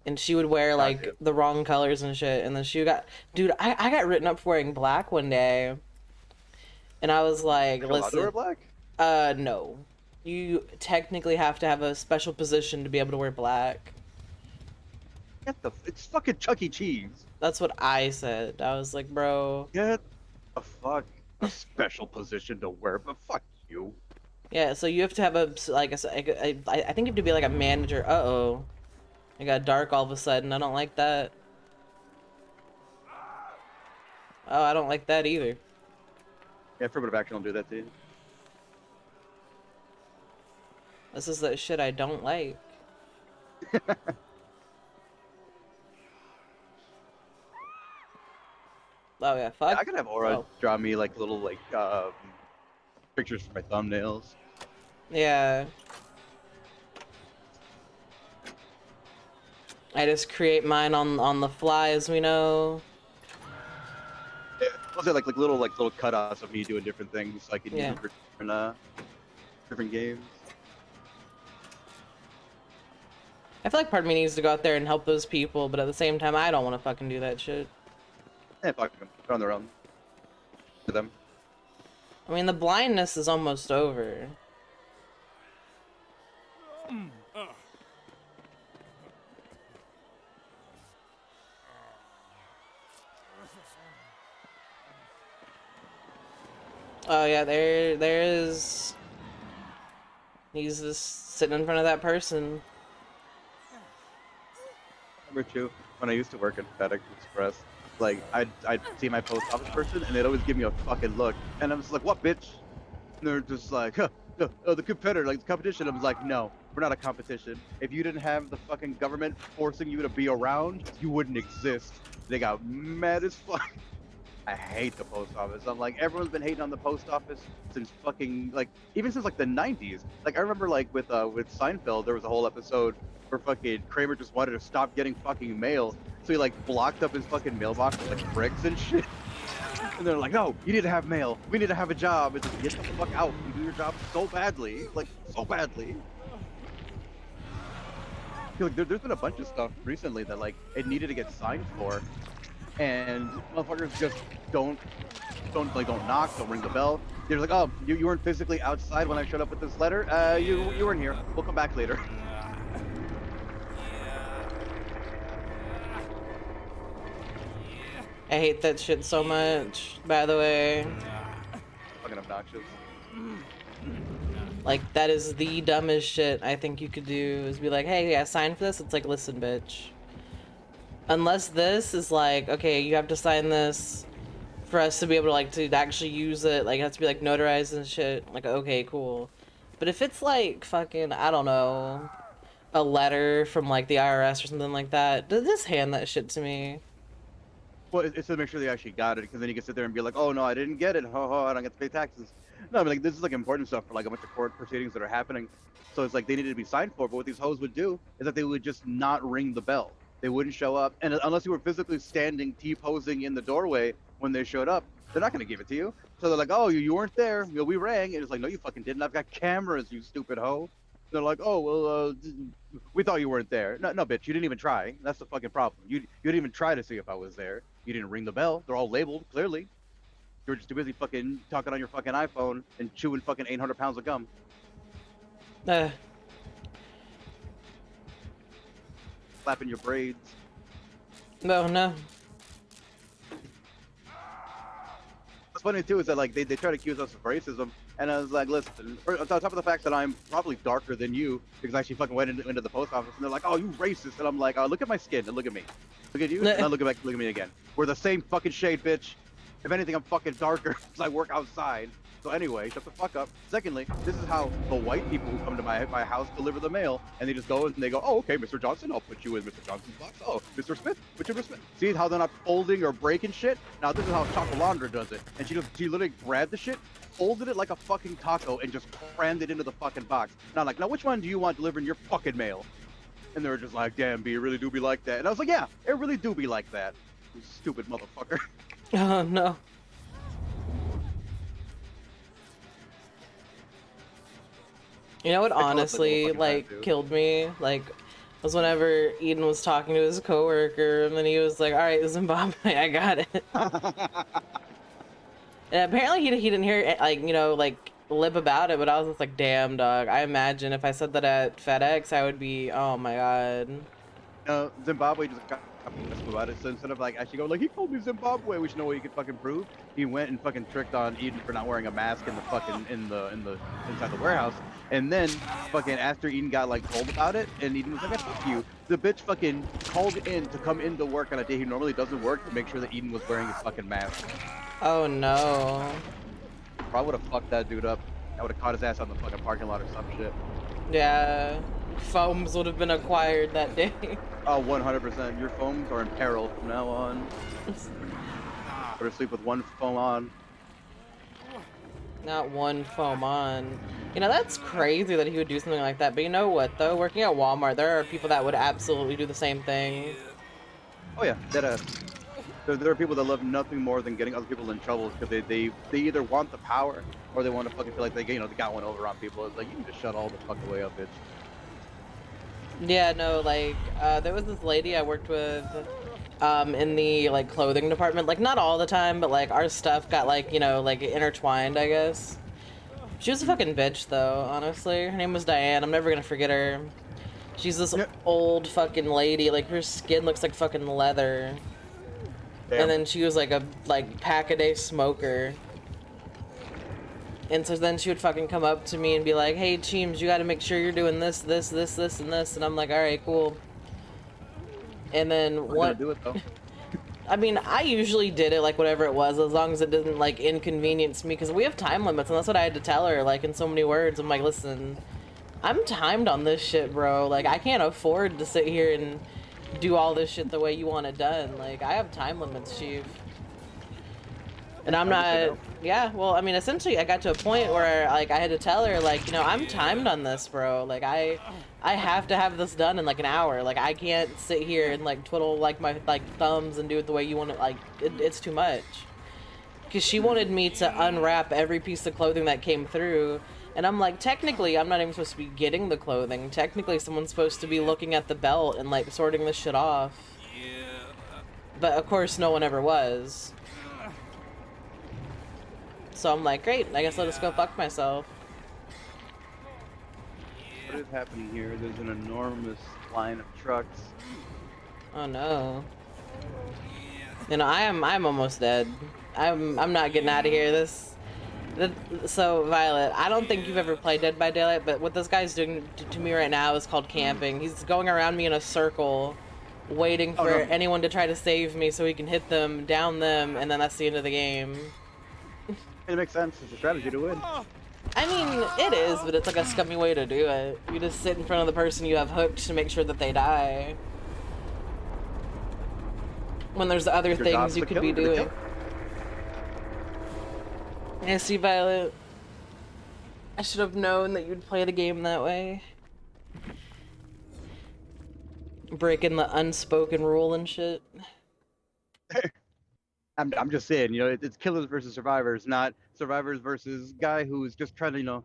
And she would wear, like, the wrong colors and shit. And then dude, I got written up for wearing black one day. And I was like, Allowed to wear listen, black? no. You technically have to have a special position to be able to wear black. It's fucking Chuck E. Cheese. That's what I said. I was like, bro. Get the fuck a special position to wear, but fuck you. Yeah, so you have to have I think you have to be like a manager. Uh-oh. It got dark all of a sudden. I don't like that. Oh, I don't like that either. Yeah, affirmative action will do that to you. This is that shit I don't like. Oh yeah, fuck. Yeah, I could have Aura draw me like little pictures for my thumbnails. Yeah. I just create mine on the fly, as we know. Yeah, those are like little cutouts of me doing different things, like in different games. I feel like part of me needs to go out there and help those people, but at the same time, I don't want to fucking do that shit. Yeah, fuck them. They're on their own. For them. I mean, the blindness is almost over. Oh yeah, there is. He's just sitting in front of that person. Number two, when I used to work at FedEx Express, like I'd see my post office person and they'd always give me a fucking look, and I'm just like, what, bitch? And they're just like, huh, the competitor, like the competition. I was like, no, we're not a competition. If you didn't have the fucking government forcing you to be around, you wouldn't exist. They got mad as fuck. I hate the post office. I'm like, everyone's been hating on the post office since fucking, like, even since like the 90s. Like, I remember like with Seinfeld, there was a whole episode where fucking Kramer just wanted to stop getting fucking mail, so he like blocked up his fucking mailbox with like bricks and shit. And they're like, no, you need to have mail. We need to have a job. It's just, get the fuck out. You do your job so badly, like so badly. I feel like there's been a bunch of stuff recently that like it needed to get signed for, and motherfuckers just don't knock, don't ring the bell. They're like, oh, you weren't physically outside when I showed up with this letter. You weren't here. We'll come back later. I hate that shit so much, by the way. Fucking obnoxious. Like, that is the dumbest shit I think you could do, is be like, hey, yeah, sign for this. It's like, listen, bitch. Unless this is like, okay, you have to sign this for us to be able to, like, to actually use it. Like, it has to be, like, notarized and shit. Like, okay, cool. But if it's, like, fucking, I don't know, a letter from, like, the IRS or something like that, just hand that shit to me. Well, it's to make sure they actually got it, because then you can sit there and be like, oh, no, I didn't get it. Ho, ho, I don't get to pay taxes. No, I mean, like, this is, like, important stuff for, like, a bunch of court proceedings that are happening. So it's like they needed to be signed for, but what these hoes would do is that they would just not ring the bell. They wouldn't show up, and unless you were physically standing T-posing in the doorway when they showed up, they're not going to give it to you. So they're like, oh, you weren't there. You know, we rang. And it's like, no, you fucking didn't. I've got cameras, you stupid hoe. They're like, oh, well, we thought you weren't there. No, bitch, you didn't even try. That's the fucking problem. You didn't even try to see if I was there. You didn't ring the bell. They're all labeled, clearly. You were just too busy fucking talking on your fucking iPhone and chewing fucking 800 pounds of gum. Flapping your braids. No. What's funny too is that like they try to accuse us of racism, and I was like, listen, on top of the fact that I'm probably darker than you because I actually fucking went into the post office, and they're like, oh, you racist, and I'm like, look at my skin and look at me, look at you, and then look at me again. We're the same fucking shade, bitch. If anything, I'm fucking darker because I work outside. So anyway, shut the fuck up. Secondly, this is how the white people who come to my house deliver the mail, and they just go and they go, oh, okay, Mr. Johnson, I'll put you in Mr. Johnson's box. Oh, Mr. Smith, put you in Mr. Smith. See how they're not folding or breaking shit? Now this is how Chocolandra does it. And she literally grabbed the shit, folded it like a fucking taco, and just crammed it into the fucking box. Now like, now which one do you want delivering your fucking mail? And they were just like, damn, B, it really do be like that. And I was like, yeah, it really do be like that. You stupid motherfucker. Oh no. You know what I call it like honestly, motherfucking time, like, too. killed me? Like, was whenever Eden was talking to his coworker, and then he was like, alright, Zimbabwe, I got it. And apparently he didn't hear it, like, you know, like, lip about it, but I was just like, damn, dog. I imagine if I said that at FedEx, I would be, oh my god. No, Zimbabwe just got pissed about it. So instead of like actually going like he called me Zimbabwe, which no way you could fucking prove, he went and fucking tricked on Eden for not wearing a mask in the fucking in the inside the warehouse. And then fucking after Eden got like told about it, and Eden was like, "Fuck you." The bitch fucking called in to come into work on a day he normally doesn't work to make sure that Eden was wearing his fucking mask. Oh no. Probably would have fucked that dude up. I would have caught his ass on the fucking parking lot or some shit. Yeah. Foams would have been acquired that day. Oh, 100%. Your foams are in peril from now on. Go to sleep with one foam on. Not one foam on. You know, that's crazy that he would do something like that. But you know what, though? Working at Walmart, there are people that would absolutely do the same thing. Oh yeah, that there are people that love nothing more than getting other people in trouble because they either want the power or they want to fucking feel like they they got one over on people. It's like you can just shut all the fuck away up, bitch. Yeah, no, like, there was this lady I worked with, in the, like, clothing department. Like, not all the time, but, like, our stuff got, like, you know, like, intertwined, I guess. She was a fucking bitch, though, honestly. Her name was Diane. I'm never gonna forget her. She's this old fucking lady. Like, her skin looks like fucking leather. Damn. And then she was, like, a, like, pack-a-day smoker. And so then she would fucking come up to me and be like, hey, Cheems, you gotta make sure you're doing this, this, this, this, and this. And I'm like, alright, cool. And then We're what? gonna do it though. I mean, I usually did it, like, whatever it was, as long as it didn't, like, inconvenience me. Because we have time limits, and that's what I had to tell her, like, in so many words. I'm like, listen, I'm timed on this shit, bro. Like, I can't afford to sit here and do all this shit the way you want it done. Like, I have time limits, chief. And I'm not, yeah, well, I mean, essentially, I got to a point where, like, I had to tell her, like, you know, I'm timed on this, bro. Like, I have to have this done in, like, an hour. Like, I can't sit here and, like, twiddle, like, my, like, thumbs and do it the way you want it. Like, it's too much. Because she wanted me to unwrap every piece of clothing that came through. And I'm like, technically, I'm not even supposed to be getting the clothing. Technically, someone's supposed to be looking at the belt and, like, sorting this shit off. But, of course, no one ever was. So I'm like, great, I guess I'll just go fuck myself. What is happening here? There's an enormous line of trucks. Oh no. You know, I'm almost dead. I'm not getting out of here. So Violet, I don't think you've ever played Dead by Daylight, but what this guy's doing to me right now is called camping. He's going around me in a circle, waiting for anyone to try to save me so he can hit them, down them, and then that's the end of the game. It makes sense. It's a strategy to win. I mean, it is, but it's like a scummy way to do it. You just sit in front of the person you have hooked to make sure that they die. When there's other things you could be doing. Yeah, see, Violet, I should have known that you'd play the game that way. Breaking the unspoken rule and shit. I'm just saying, it's killers versus survivors, not survivors versus guy who's just trying to,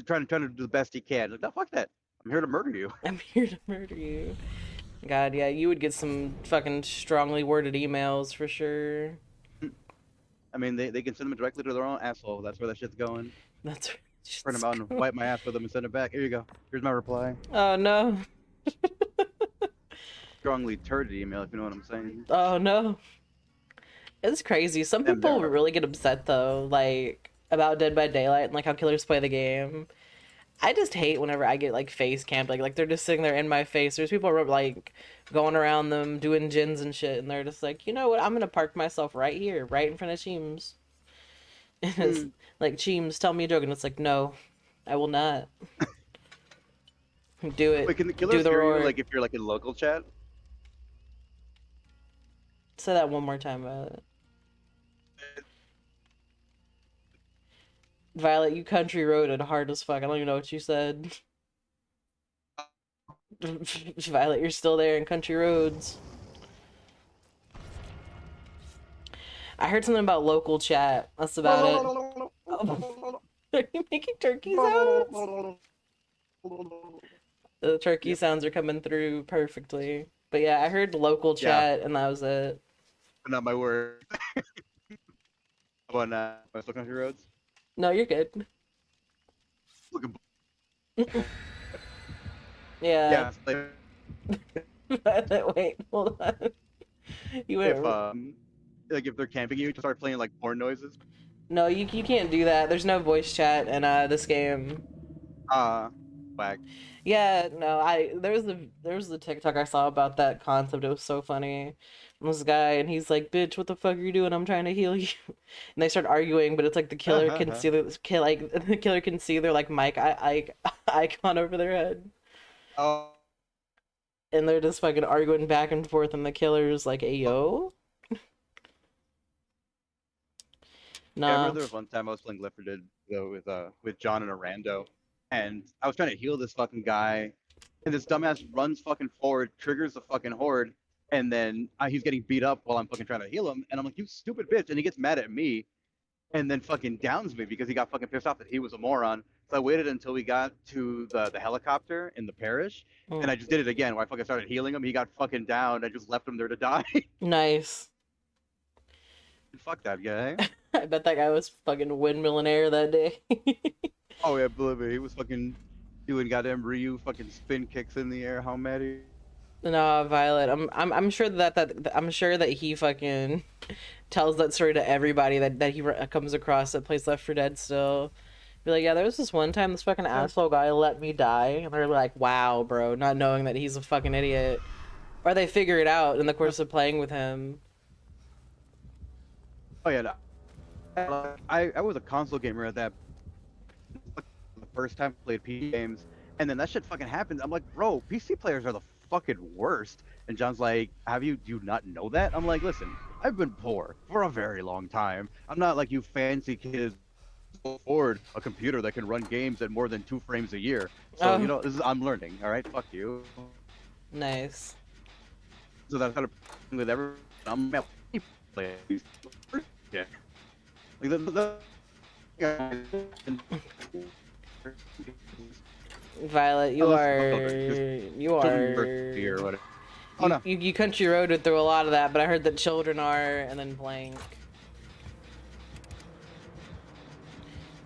trying to do the best he can. Like, no, fuck that. I'm here to murder you. I'm here to murder you. God, yeah, you would get some fucking strongly worded emails for sure. I mean, they can send them directly to their own asshole. That's where that shit's going. That's Print them out and wipe my ass with them and send it back. Here you go. Here's my reply. Oh no. Strongly turd email, if you know what I'm saying. Oh no. It's crazy. Some people really get upset though, like about Dead by Daylight and like how killers play the game. I just hate whenever I get like face camped, like they're just sitting there in my face. There's people like going around them doing gins and shit, and they're just like, you know what? I'm gonna park myself right here, right in front of Cheems. And it's like, Cheems, tell me a joke, and it's like, no, I will not. Do it. Wait, can the killers hear you, like if you're like in local chat? Say that one more time, Violet. Violet, you country roaded hard as fuck. I don't even know what you said. Violet, you're still there in country roads. I heard something about local chat. That's about it. Oh. Are you making turkey sounds? The turkey sounds are coming through perfectly. But yeah, I heard local Yeah, chat and that was it. but not my word. On West Country Roads. No, you're good. Looking. Yeah. Yeah. Like, Wait, hold on. You if went. like if they're camping you, just start playing like porn noises. No, you can't do that. There's no voice chat in this game. Whack. Yeah, no, there was the TikTok I saw about that concept. It was so funny. This guy and he's like, "Bitch, what the fuck are you doing? I'm trying to heal you." And they start arguing, but it's like the killer can see the killer can see their like mic icon over their head, Oh. and they're just fucking arguing back and forth, and the killer's like, "Hey yo." Yeah, I Nah. remember there was one time I was playing Left 4 Dead with John and a rando, and I was trying to heal this fucking guy, and this dumbass runs fucking forward, triggers the fucking horde, and then he's getting beat up while I'm fucking trying to heal him, and I'm like, "You stupid bitch," and he gets mad at me, and then fucking downs me because he got fucking pissed off that he was a moron. So I waited until we got to the helicopter in the parish, and I just did it again where I fucking started healing him. He got fucking down. I just left him there to die. Nice. Fuck that guy. I bet that guy was fucking windmilling air that day. Oh yeah, believe me, he was fucking doing goddamn Ryu fucking spin kicks in the air. How mad he? No, Violet. I'm sure I'm sure that he fucking tells that story to everybody that he comes across that plays Left 4 Dead still. Be like, yeah, there was this one time this fucking asshole guy let me die, and they're like, wow, bro, not knowing that he's a fucking idiot, or they figure it out in the course of playing with him. Oh yeah, no. I was a console gamer at that. The first time I played PC games, and then that shit fucking happened. I'm like, bro, PC players are the fucking worst. And John's like, do you not know that? I'm like, listen, I've been poor for a very long time. I'm not like you fancy kids who afford a computer that can run games at more than 2 frames a year. So you know, I'm learning. All right, fuck you. Nice. So that's kind of with everyone. I'm play these. Yeah. Like Violet, you are Oh no. you country roaded through a lot of that, but I heard that children are, and then blank.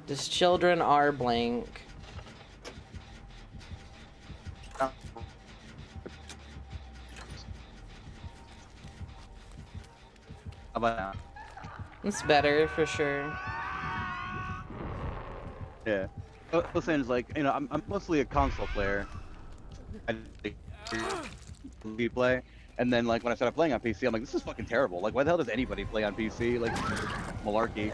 Just children are blank. How about now? It's better for sure. Yeah. What I'm saying is like, you know, I'm mostly a console player. I play, and then like when I started playing on PC, I'm like, this is fucking terrible. Like, why the hell does anybody play on PC? Like, malarkey.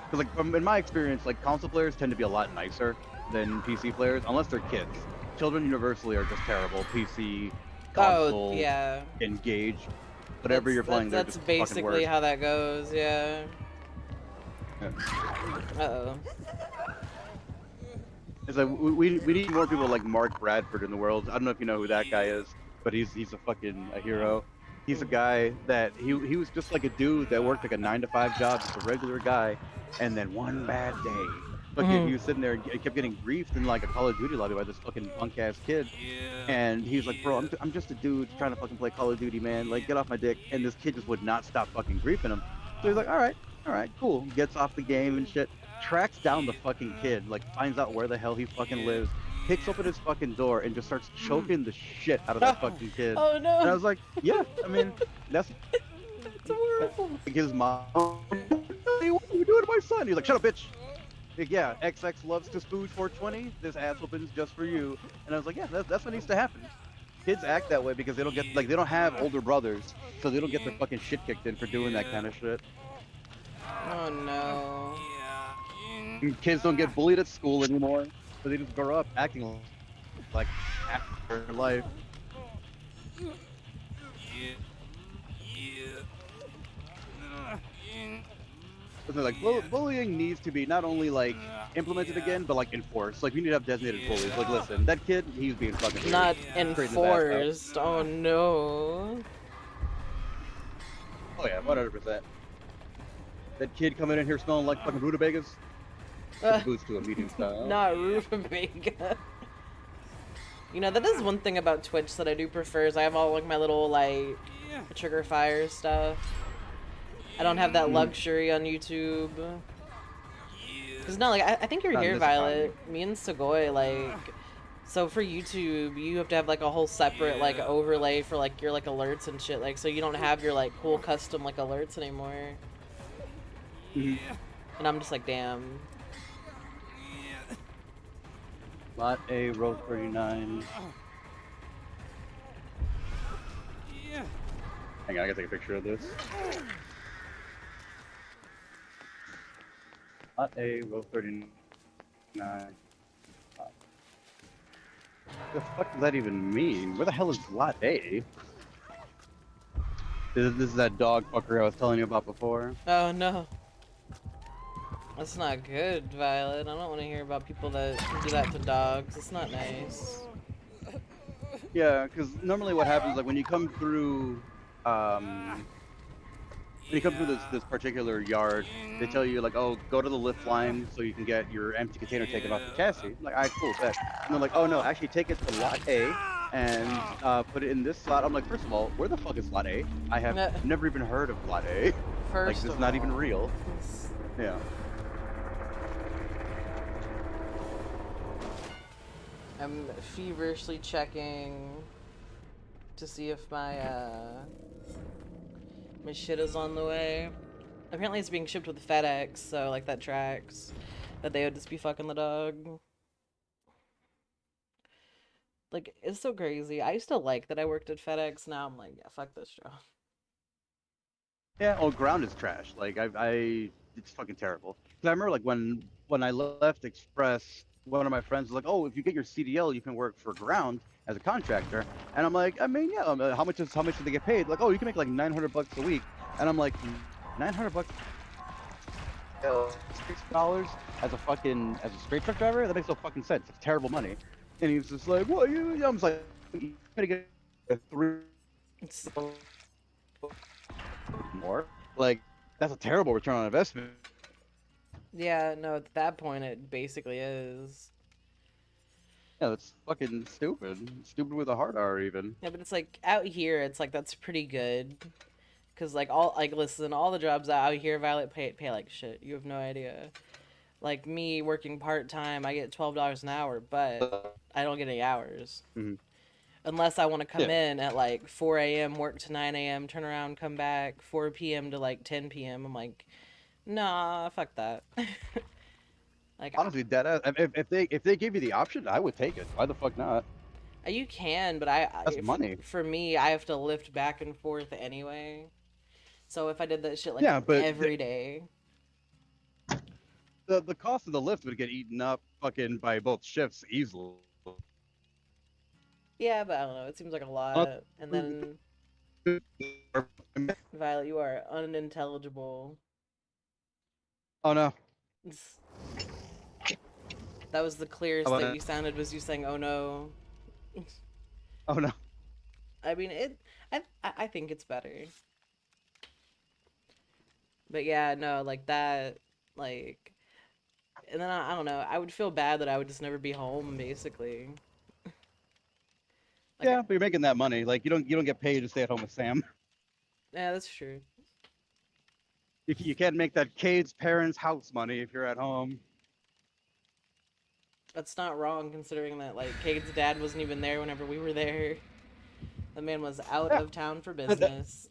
Because like in my experience, like console players tend to be a lot nicer than PC players, unless they're kids. Children universally are just terrible. PC, console, yeah. engage, whatever you're playing. That's just basically how that goes. Yeah. Uh-oh. It's like we need more people like Mark Bradford in the world. I don't know if you know who that guy is, but he's a hero. He's a guy that he was just like a dude that worked like a 9-to-5 job, just a regular guy, and then one bad day, he was sitting there and kept getting griefed in like a Call of Duty lobby by this fucking punk ass kid, and he was like, bro, I'm just a dude trying to fucking play Call of Duty, man. Like, get off my dick. And this kid just would not stop fucking griefing him. So he's like, all right, cool. Gets off the game and shit. Tracks down the fucking kid, like finds out where the hell he fucking lives, picks open his fucking door and just starts choking the shit out of that fucking kid. Oh no! And I was like, yeah, I mean, that's horrible. Like his mom, hey, what are you doing to my son? He's like, shut up, bitch. Like, yeah, XX loves to spooge 420. This ass opens just for you. And I was like, yeah, that's what needs to happen. Kids act that way because they don't get they don't have older brothers, so they don't get their fucking shit kicked in for doing that kind of shit. Oh no. Kids don't get bullied at school anymore, so they just grow up acting like after their life. Like bullying needs to be not only like implemented again, but like enforced. Like we need to have designated bullies. Like listen, that kid, he was being fucking weird. Not Straighten his ass out. enforced. Oh no. Oh yeah, 100%. That kid coming in here smelling like fucking rutabagas. Put the boots to a medium style. Not rutabaga. You know, that is one thing about Twitch that I do prefer is I have all like my little like trigger fire stuff. I don't have that luxury on YouTube. Cause no, like I think you're Not in here, this Violet. economy. Me and Sugoi, like, so for YouTube, you have to have like a whole separate like overlay for like your like alerts and shit. Like, so you don't have your like cool custom like alerts anymore. And I'm just like, damn. Lot A, row 39. Hang on, I gotta take a picture of this. Lot A, row 39. The fuck does that even mean? Where the hell is Lot A? This is that dog fucker I was telling you about before. Oh no. That's not good, Violet. I don't want to hear about people that do that to dogs. It's not nice. Yeah, because normally what happens, like when you come through, this particular yard, they tell you like, oh, go to the lift line so you can get your empty container taken off the chassis. I'm like, alright, cool, bet. And they're like, oh no, actually take it to lot A and put it in this slot. I'm like, first of all, where the fuck is lot A? I have never even heard of lot A. Like, this is not even real. Yeah. I'm feverishly checking to see if my my shit is on the way. Apparently it's being shipped with FedEx, so like that tracks that they would just be fucking the dog. Like, it's so crazy. I used to like that I worked at FedEx. Now I'm like, yeah, fuck this job. Yeah, oh, ground is trash. Like it's fucking terrible. 'Cause I remember like when I left Express, one of my friends was like, "Oh, if you get your CDL, you can work for ground as a contractor." And I'm like, I mean, yeah. How much do they get paid? Like, oh, you can make like $900 a week. And I'm like, $900 $6 as a straight truck driver? That makes no fucking sense. It's terrible money. And he's just like, "Well, you." I'm just like, "You gotta get three more." Like, that's a terrible return on investment. Yeah, no, at that point it basically is. Yeah, that's fucking stupid. Stupid with a hard R, even. Yeah, but it's like out here, it's like that's pretty good. Cause like all like listen, all the jobs out here, Violet pay like shit. You have no idea. Like me working part time, I get $12 an hour, but I don't get any hours. Mm-hmm. Unless I want to come Yeah. in at like 4 a.m., work to 9 a.m., turn around, come back 4 p.m. to like 10 p.m. I'm like, nah, fuck that. Like, Honestly, deadass. If they gave you the option, I would take it. Why the fuck not? you can, but That's money. for me, I have to lift back and forth anyway. So if I did that shit like Yeah, but every day, the cost of the lift would get eaten up fucking by both shifts easily. yeah, but I don't know. It seems like a Uh, lot. And then Violet, you are unintelligible. Oh no. That was the clearest How that about you sounded was you saying, "Oh no." Oh no. I mean, I think it's better. But yeah, no, like that, like, and then I don't know. I would feel bad that I would just never be home, basically. Like, Yeah, but you're making that money. Like you don't get paid to stay at home with Sam. yeah, that's true. You can't make that Cade's parents' house money if you're at home. That's not wrong, considering that like Cade's dad wasn't even there whenever we were there. The man was out Yeah. of town for business.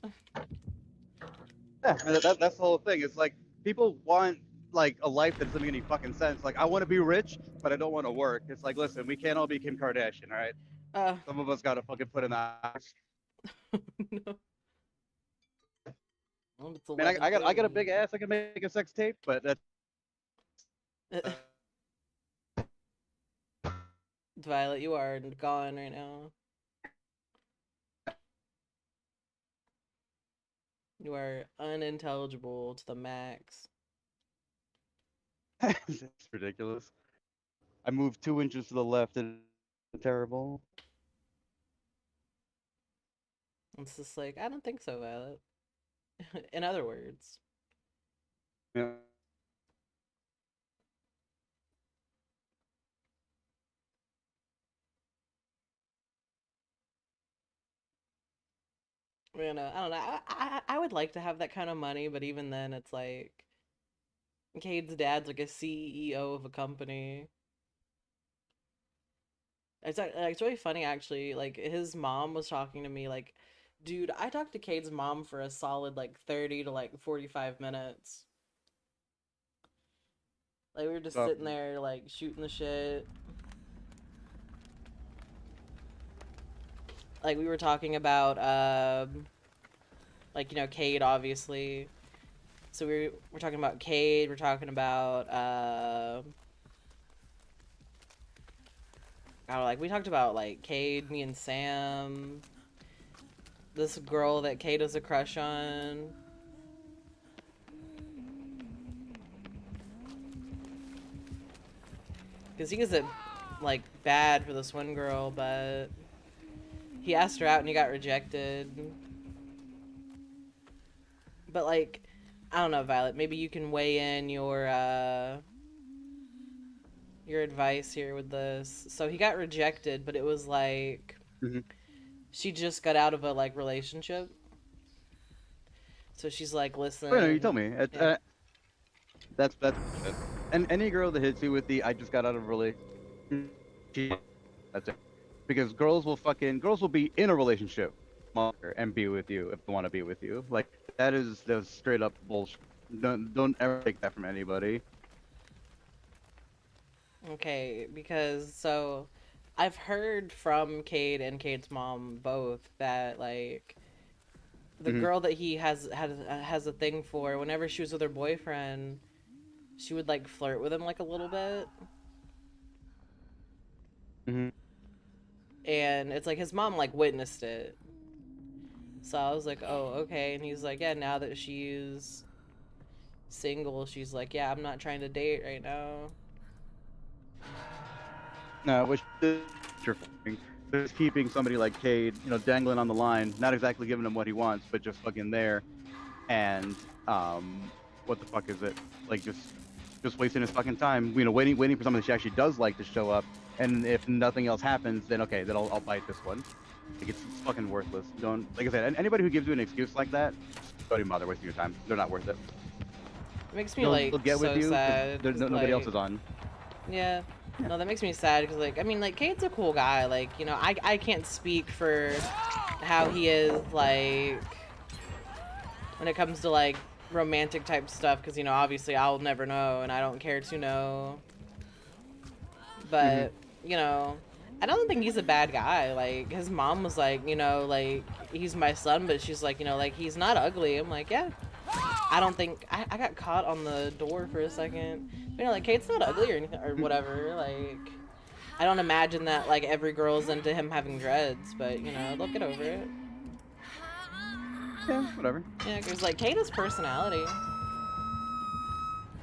Yeah, and that's the whole thing. It's like people want like a life that doesn't make any fucking sense. Like I want to be rich, but I don't want to work. It's like, listen, we can't all be Kim Kardashian, all right? Uh, Some of us gotta fucking put in the hours. no. Well, it's Man, I got a 11:30. big ass. I can make a sex tape, but that's Violet, you are gone right now. You are unintelligible to the max. It's ridiculous. I moved 2 inches to the left and terrible. It's just like, I don't think so, Violet. In other words. Yeah. You know, I don't know. I would like to have that kind of money, but even then, it's like Cade's dad's like a CEO of a company. It's really funny actually. Like his mom was talking to me like, dude, I talked to Cade's mom for a solid like 30 to like 45 minutes. Like we were just So, sitting there like shooting the shit. Like we were talking about like Cade obviously. So we're talking about Cade, we're talking about like we talked about like Cade, me and Sam, this girl that Cade has a crush on. Because he was like bad for this one girl, but he asked her out and he got rejected. But like, I don't know, Violet. Maybe you can weigh in your advice here with this. So he got rejected, but it was like mhm. she just got out of a like relationship. So she's like, Oh, no, you listen, told me. yeah. That's bullshit. And any girl that hits you with the "I just got out of a relationship," that's it. Because girls will be in a relationship longer and be with you if they want to be with you. Like that is the straight up bullshit. Don't ever take that from anybody. Okay, because so I've heard from Cade and Cade's mom both that like the Hmm. girl that he has a thing for, whenever she was with her boyfriend, she would like flirt with him like a little bit. Hmm. And it's like his mom like witnessed it. So I was like, "Oh, okay." And he's like, "Yeah, now that she's single, she's like, yeah, I'm not trying to date right now." No, which is you're fucking. Just keeping somebody like Cade, dangling on the line, not exactly giving him what he wants, but just fucking there. And what the fuck is it? Like just wasting his fucking time, waiting for somebody she actually does like to show up. And if nothing else happens, then okay, then I'll bite this one. Like it's fucking worthless. Don't, like I said, anybody who gives you an excuse like that, don't even bother wasting your time. They're not worth it. It makes me They'll like get with so you because sad because nobody else like is on. yeah, Yeah. no, that makes me sad because like I mean like Cade's a cool guy. Like I can't speak for how he is like when it comes to like romantic type stuff because obviously I'll never know and I don't care to know. Hmm. But I don't think he's a bad guy. Like his mom was like, like he's my son, but she's like, like he's not ugly. I'm like, yeah. I don't think I got caught on the door for a second. Like Kate's not ugly or anything or whatever. Like I don't imagine that like every girl's into him having dreads, but they'll get over it. Yeah, whatever. Yeah, because like Kate has personality.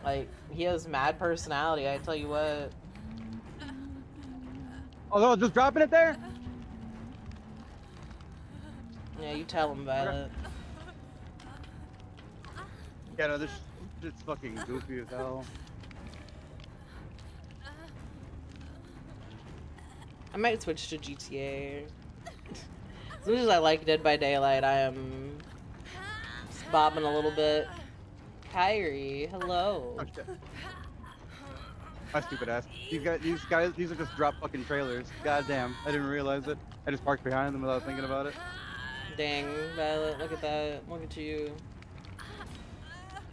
Like he has mad personality. I tell you what. Oh, no, just dropping it there. Yeah, you tell him about Okay. it. Yeah, no, this shit's fucking goofy as hell. I might switch to GTA. As much as I like Dead by Daylight, I am bobbing a little bit. Kyrie, hello. Oh shit. My stupid ass. These are just drop fucking trailers. God damn, I didn't realize it. I just parked behind them without thinking about it. Dang, Violet, look at that. Look at you.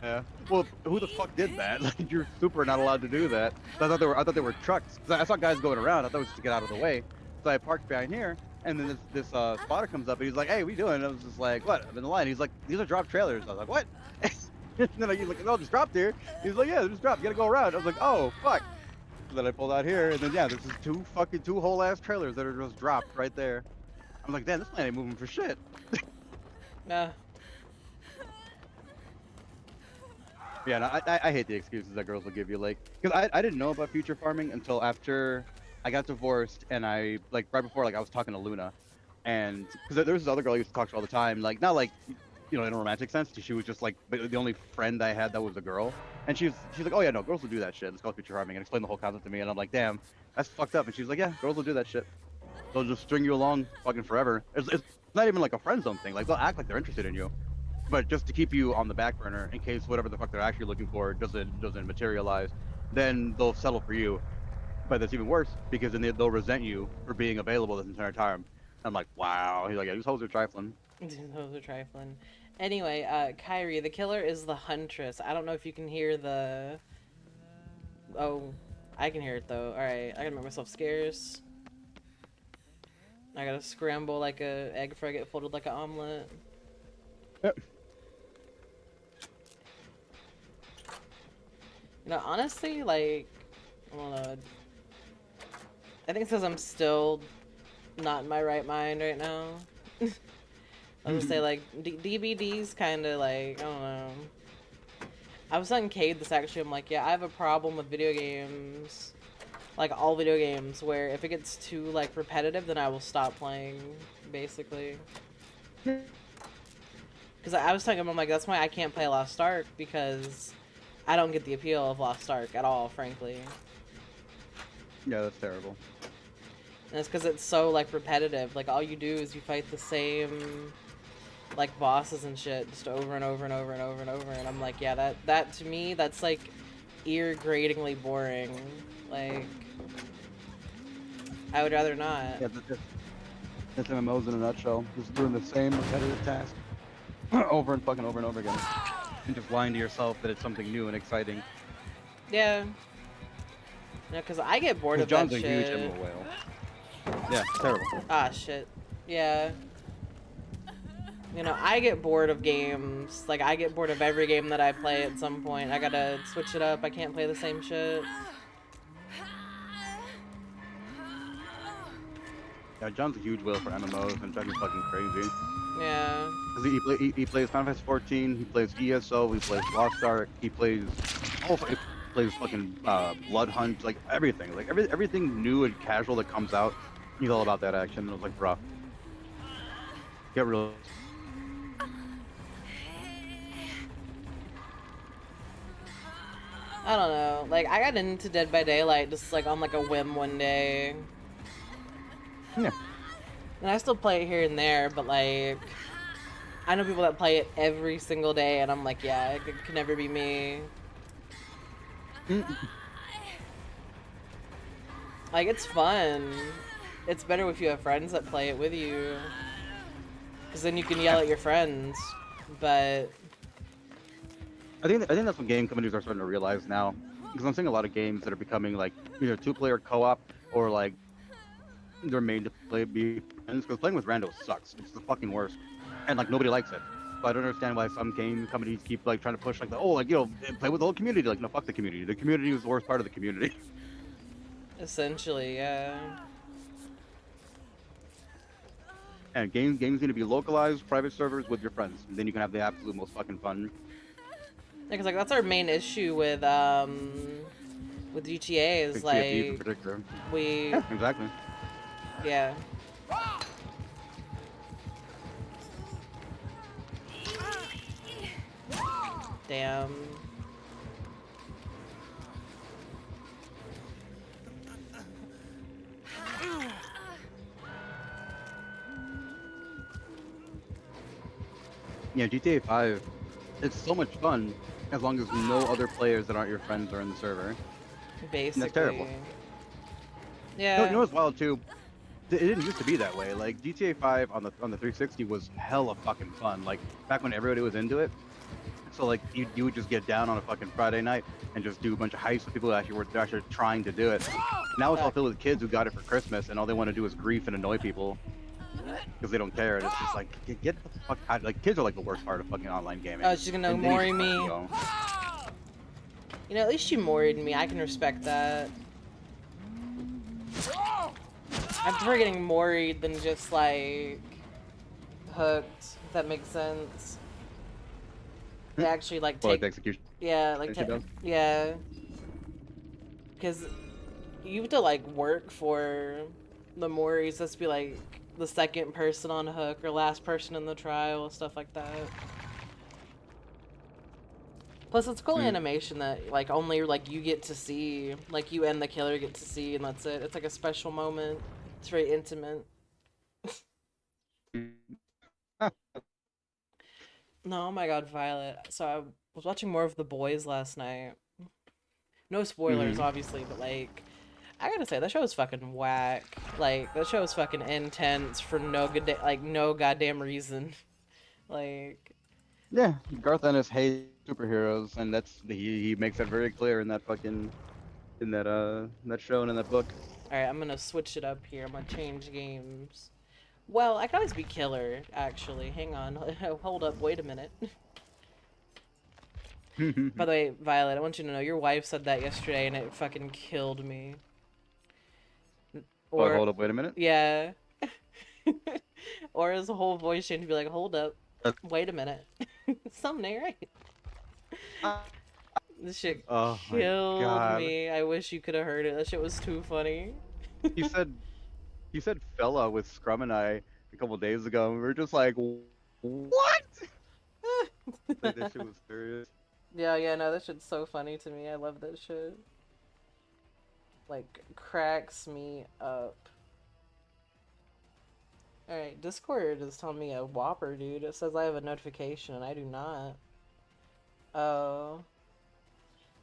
Yeah. Well, who the fuck did that? Like, you're super not allowed to do that. So I thought they were trucks. 'Cause I saw guys going around. I thought it was just to get out of the way. So I parked behind here, and then this spotter comes up, and he's like, "Hey, what you doing?" And I was just like, "What?" I'm in the line. He's like, "These are drop trailers." I was like, "What?" And then he's like, "Oh, just dropped here." He's like, "Yeah, they're just dropped. You gotta go around." I was like, "Oh, fuck." So then I pulled out here, and then yeah, this is two whole ass trailers that are just dropped right there. I'm like, damn, this man ain't moving for shit. Nah. Yeah, no, I hate the excuses that girls will give you, like, because I didn't know about future farming until after I got divorced, and I, like, right before, like, I was talking to Luna, and, because there was this other girl I used to talk to all the time, like, not like, you know, in a romantic sense, she was just, like, the only friend I had that was a girl, and she's like, oh yeah, no, girls will do that shit, it's called future farming, and explain the whole concept to me, and I'm like, damn, that's fucked up, and she's like, yeah, girls will do that shit, they'll just string you along fucking forever, it's not even like a friend zone thing, like, they'll act like they're interested in you, but just to keep you on the back burner in case whatever the fuck they're actually looking for doesn't materialize, then they'll settle for you. But that's even worse because then they'll resent you for being available this entire time. I'm like, wow. He's like, yeah, these hoes are trifling. Those are trifling. Anyway, Kyrie, the killer is the huntress. I don't know if you can hear the. Oh, I can hear it though. All right, I gotta make myself scarce. I gotta scramble like a egg before I get folded like an omelet. Yep. You know, honestly, like, I don't know. I think it's because I'm still not in my right mind right now. I would say, like, DBD's kind of like, I don't know. I was telling Cade this actually. I'm like, yeah, I have a problem with video games. Like, all video games, where if it gets too, like, repetitive, then I will stop playing, basically. Because I was telling him, I'm like, that's why I can't play Lost Ark, because I don't get the appeal of Lost Ark at all, frankly. Yeah, that's terrible. And it's because it's so, like, repetitive. Like, all you do is you fight the same, like, bosses and shit just over and over and over and over and over. And I'm like, yeah, that to me, that's, like, ear-gratingly boring. Like, I would rather not. Yeah, that's MMOs in a nutshell. Just doing the same repetitive task over and fucking over and over again. And just lying to yourself that it's something new and exciting. Yeah. No, because I get bored of John's that a shit. huge MMO whale. Yeah, terrible. Ah, shit. Yeah. You know, I get bored of games. Like, I get bored of every game that I play at some point. I gotta switch it up. I can't play the same shit. Yeah, John's a huge whale for MMOs and drives me fucking crazy. Yeah. Cause he plays Final Fantasy 14, he plays ESO, he plays Lost Ark, he plays fucking Blood Hunt, like everything, like everything new and casual that comes out. He's all about that action. And I was like, bruh, get real. I don't know. Like, I got into Dead by Daylight just, like, on, like, a whim one day. Yeah. And I still play it here and there, but, like, I know people that play it every single day, and I'm like, yeah, it could never be me. Like, it's fun. It's better if you have friends that play it with you. Because then you can yell at your friends. But I think that's what game companies are starting to realize now. Because I'm seeing a lot of games that are becoming like either two-player co-op or like they're made to be friends. Because playing with randos sucks. It's the fucking worst, and like nobody likes it. So I don't understand why some game companies keep like trying to push like the play with the whole community. Like, no, fuck the community. The community is the worst part of the community. essentially, yeah. And games need to be localized, private servers with your friends. And then you can have the absolute most fucking fun. Because, like, that's our main issue with GTA is, Like, TFT in like, particular. yeah, Exactly. yeah. Damn. Yeah, GTA 5, it's so much fun as long as no other players that aren't your friends are in the server. Basically. And that's terrible. Yeah. You know what's wild too? It didn't used to be that way. Like GTA 5 on the 360 was hella fucking fun. Like back when everybody was into it. So like you would just get down on a fucking Friday night and just do a bunch of heists with people who actually were trying to do it. Now it's all filled with kids who got it for Christmas and all they want to do is grief and annoy people because they don't care. And it's just like get the fuck out. Like kids are like the worst part of fucking online gaming. Oh, she's gonna mori me. You know, at least she moried me. I can respect that. I prefer getting moried than just like hooked, if that makes sense. they actually like Or like take, the execution yeah, like shit does. yeah, because you have to like work for the Moris. Let's be like the second person on hook or last person in the trial, stuff like that. Plus, it's cool Mm. animation that like only like you get to see, like you and the killer get to see, and that's it. It's like a special moment. It's very intimate. No, oh my god, Violet. So I was watching more of The Boys last night. No spoilers, Mm-hmm. obviously, but like, I gotta say that show is fucking whack. Like that show is fucking intense for no good, like no goddamn reason. Like, Yeah, Garth Ennis hates superheroes, and he makes that very clear in that fucking in that show and in that book. all right, I'm gonna switch it up here. I'm gonna change games. Well, I can always be killer, actually. Hang on, hold up, wait a minute. By the way, Violet, I want you to know your wife said that yesterday, and it fucking killed me. But Or, hold up, wait a minute. yeah. Or his whole voice change to be like, hold up, Uh, wait a minute. Something ain't right. This shit Oh my killed god. me. I wish you could have heard it. That shit was too funny. He said he said fella with Scrum and I a couple days ago, and we were just like, what? Like that shit was serious. Yeah, yeah, no, that shit's so funny to me. I love that shit. Like, cracks me up. Alright, Discord is telling me a whopper, dude. It says I have a notification, and I do not. Oh.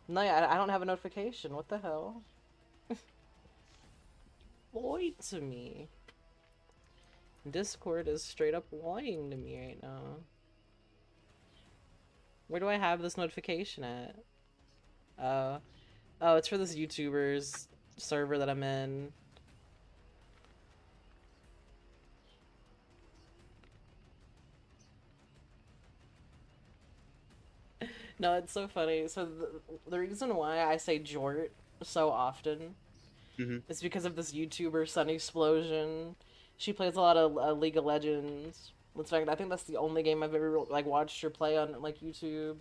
No, yeah, I don't have a notification. What the hell? Lying to me. Discord is straight up lying to me right now. Where do I have this notification at? Oh, it's for this YouTuber's server that I'm in. No, it's so funny. So the reason why I say Jort so often Hmm. is because of this YouTuber, Sun Explosion. She plays a lot of League of Legends. In fact, I think that's the only game I've ever like watched her play on like YouTube.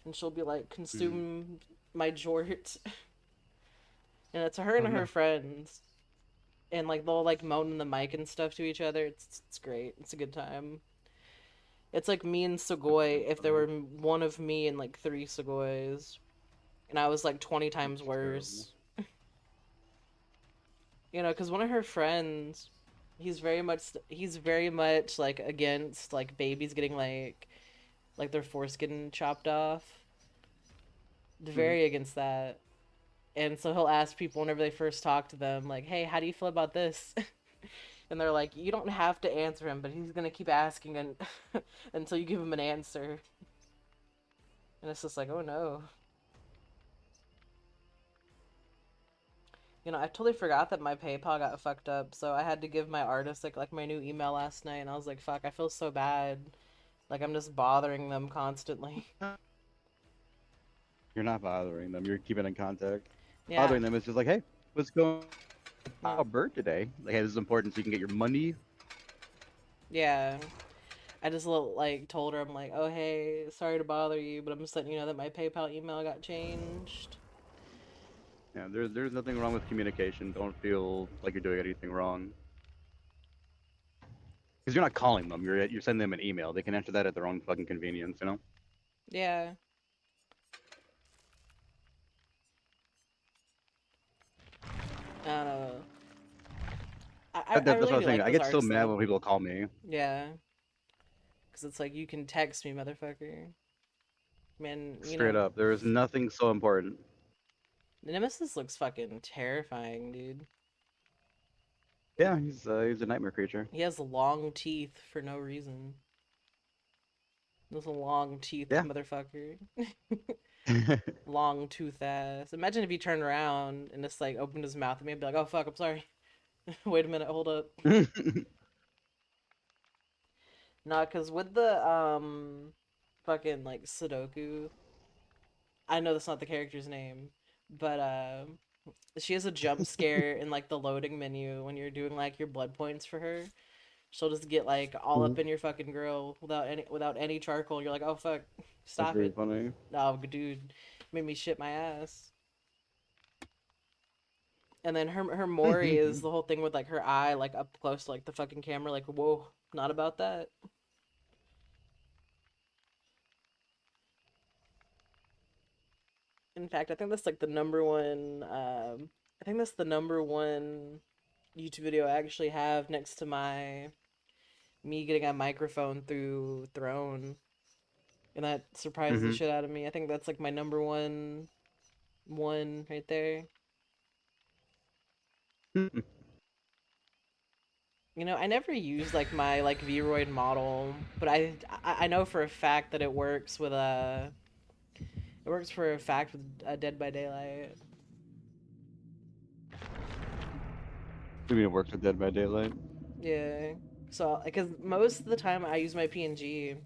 And she'll be like, Hmm. consume my Jort. And it's her Oh and her no. friends. And like they'll like moan in the mic and stuff to each other. It's great. It's a good time. It's like me and Sugoi if there were one of me and like three Sugois, and I was like 20 times That's terrible. worse. You know, because one of her friends, he's very much like against like babies getting like their foreskin chopped off. Hmm. Very against that. And so he'll ask people whenever they first talk to them, like, "Hey, how do you feel about this?" And they're like, "You don't have to answer him, but he's gonna keep asking and until you give him an answer." And it's just like, oh no. You know, I totally forgot that my PayPal got fucked up, so I had to give my artist like my new email last night, and I was like, fuck, I feel so bad. Like I'm just bothering them constantly. You're not bothering them. You're keeping in contact. Yeah, Bothering them is just like, hey, what's going on no, a bird today? Like, hey, this is important so you can get your money. yeah. I just like told her I'm like, oh hey, sorry to bother you, but I'm just letting you know that my PayPal email got changed. Yeah, there's nothing wrong with communication. Don't feel like you're doing anything wrong. Because you're not calling them. You're sending them an email. They can answer that at their own fucking convenience, you know? Yeah, I don't know. I That's really what I do was saying. like I those get so artists mad though. when people call me. Yeah, because it's like you can text me, motherfucker. Man, you Straight know, up. There is nothing so important. Nemesis looks fucking terrifying, dude. Yeah, he's a nightmare creature. He has long teeth for no reason. Those long teeth, Yeah. motherfucker. Long tooth ass. Imagine if he turned around and just like opened his mouth at me and be like, "Oh fuck, I'm sorry. Wait a minute, hold up." Nah, cause with the fucking like Sudoku, I know that's not the character's name, but she has a jump scare in like the loading menu when you're doing like your blood points for her. She'll just get like all up in your fucking grill without any charcoal. You're like, oh fuck. That's Stop very it. funny. Oh, dude, made me shit my ass. And then her Mori is the whole thing with like her eye like up close to like the fucking camera. Like, whoa, not about that. In fact, I think that's like the number one. I think that's the number one YouTube video I actually have next to my me getting a microphone through Throne, and that surprised the Mm-hmm. shit out of me. I think that's like my number one right there. You know, I never used like my like Vroid model, but I know for a fact that it works with it works for a fact with Dead by Daylight. I mean, it works with Dead by Daylight. Yeah. So, because most of the time I use my PNG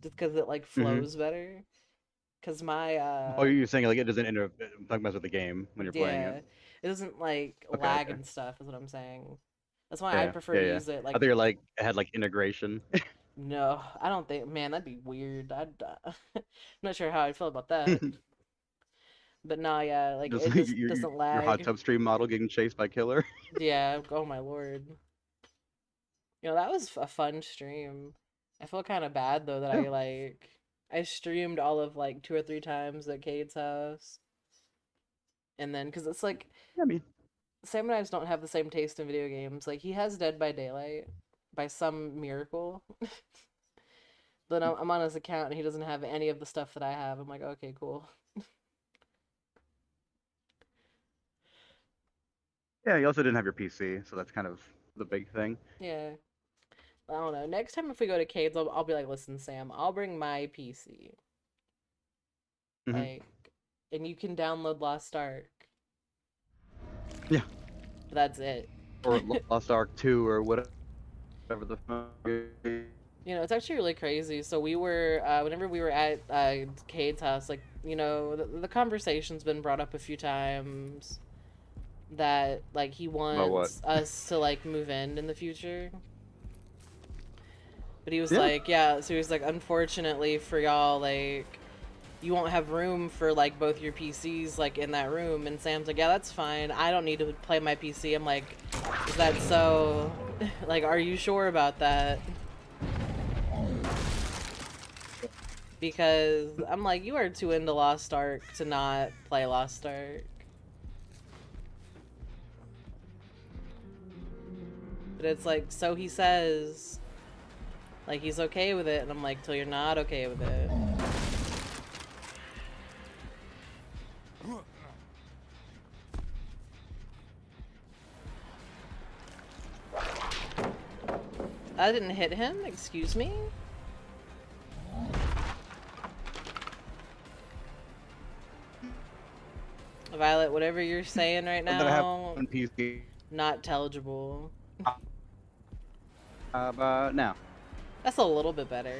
just because it like Mm-hmm. flows better. Because my Oh, you're saying like it doesn't like mess with the game when you're playing it. yeah, it doesn't like Okay, lag okay. and stuff. Is what I'm saying. That's why I Yeah, prefer yeah, to yeah. use it I like. thought you're like it had like integration. No, I don't think. Man, that'd be weird. I'm not sure how I feel about that. But no, yeah, like Just it like just doesn't your hot lag. tub stream model getting chased by killer. Yeah. Oh my lord. You know, that was a fun stream. I feel kind of bad though that Yeah. I streamed all of like 2 or 3 times at Cade's house, and then because it's like I mean, Sam and I just don't have the same taste in video games. Like he has Dead by Daylight by some miracle, but I'm on his account and he doesn't have any of the stuff that I have. I'm like, okay, cool. yeah. You also didn't have your PC, so that's kind of the big thing. Yeah, I don't know. Next time if we go to Cade's, I'll be like, listen, Sam, I'll bring my PC, Hmm. like, and you can download Lost Ark. Yeah. That's it. Or Lost Ark 2 or whatever the fuck. You know, it's actually really crazy. So we were, whenever we were at Cade's house, like, you know, the conversation's been brought up a few times that, like, he About what? wants us to, like, move in the future. But he was Yeah. like, yeah, so he was like, unfortunately for y'all, like, you won't have room for, like, both your PCs, like, in that room. And Sam's like, yeah, that's fine. I don't need to play my PC. I'm like, is that so? Like, are you sure about that? Because I'm like, you are too into Lost Ark to not play Lost Ark. But it's like, so he says, like, he's okay with it, and I'm like, till you're not okay with it. I didn't hit him, excuse me? Violet, whatever you're saying right That I have now, on PC. not intelligible. Now. That's a little bit better.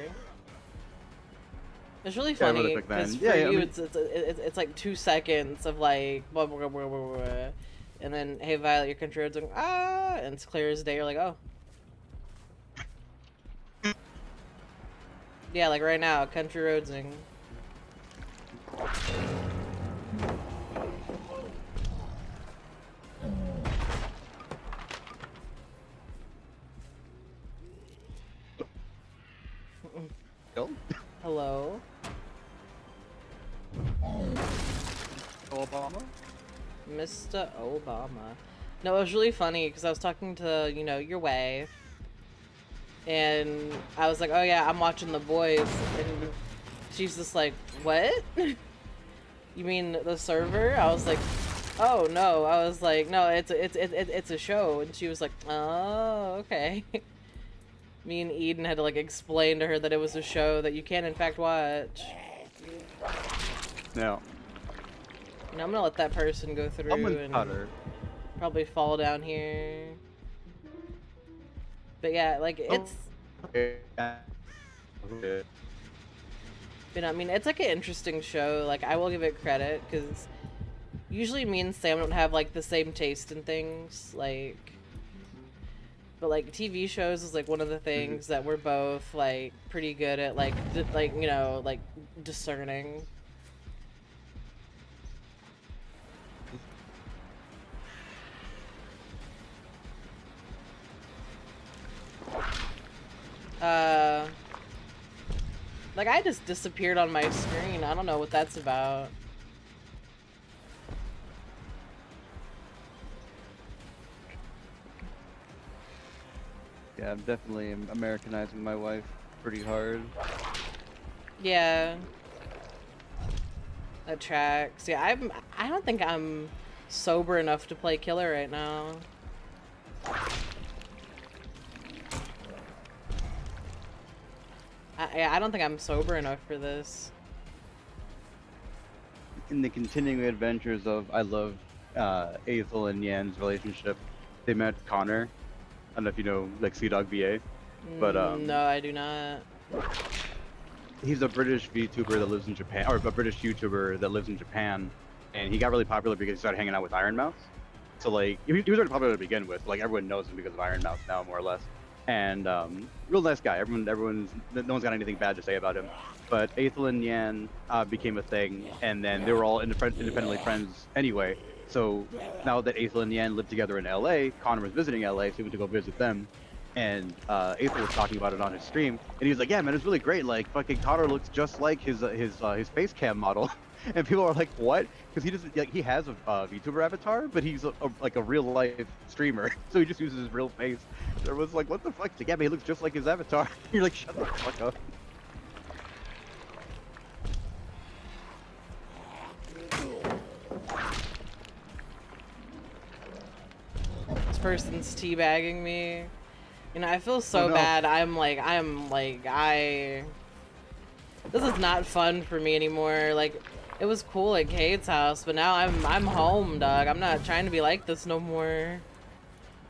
It's really Yeah, really funny quick then. because for Yeah, yeah, I you mean- it's like 2 seconds of like blah, blah, blah, blah, blah, blah. And then hey Violet, your country road's going and it's clear as day. You're like, oh yeah, like right now, country roadsing. Kill? Hello. Obama? Mr. Obama. No, it was really funny because I was talking to, you know, your wife, and I was like, oh yeah, I'm watching The Boys, and she's just like, what? You mean the server? I was like, oh no. I was like, no, it's a show, and she was like, oh, okay. Me and Eden had to like explain to her that it was a show that you can in fact watch. No. And I'm gonna let that person go through and probably fall down here. But yeah, like it's, Okay. Okay. you know, I mean, it's like an interesting show. Like I will give it credit because usually me and Sam don't have like the same taste in things. Like But like TV shows is like one of the things that we're both like pretty good at, like you know, like discerning. Like I just disappeared on my screen. I don't know what that's about. Yeah, I'm definitely Americanizing my wife pretty hard. Yeah. That tracks. Yeah, I don't think I'm sober enough to play killer right now. I don't think I'm sober enough for this. In the continuing adventures of, I love Aethel and Yan's relationship. They met Connor. I don't know if you know, like Sea Dog VA, but no, I do not. He's a British VTuber that lives in Japan, or a British YouTuber that lives in Japan, and he got really popular because he started hanging out with Iron Mouse. So like, he was already popular to begin with. Like everyone knows him because of Iron Mouse now, more or less. And real nice guy. No one's got anything bad to say about him. But Aethel and Yan became a thing, and then they were all independently friends anyway. So now that Aethel and Yan live together in LA, Connor was visiting LA, so he went to go visit them. And Aethel was talking about it on his stream, and he was like, "Yeah, man, it's really great. Like, fucking Connor looks just like his face cam model." And people are like, "What?" Because he doesn't, like, he has a VTuber avatar, but he's like a real life streamer, so he just uses his real face. There was like, "What the fuck?" He's like, "Yeah, but he looks just like his avatar." You're like, "Shut the fuck up." This person's teabagging me. You know, I feel so Oh, no. bad. This is not fun for me anymore. Like, it was cool at Kate's house, but now I'm home, dog. I'm not trying to be like this no more.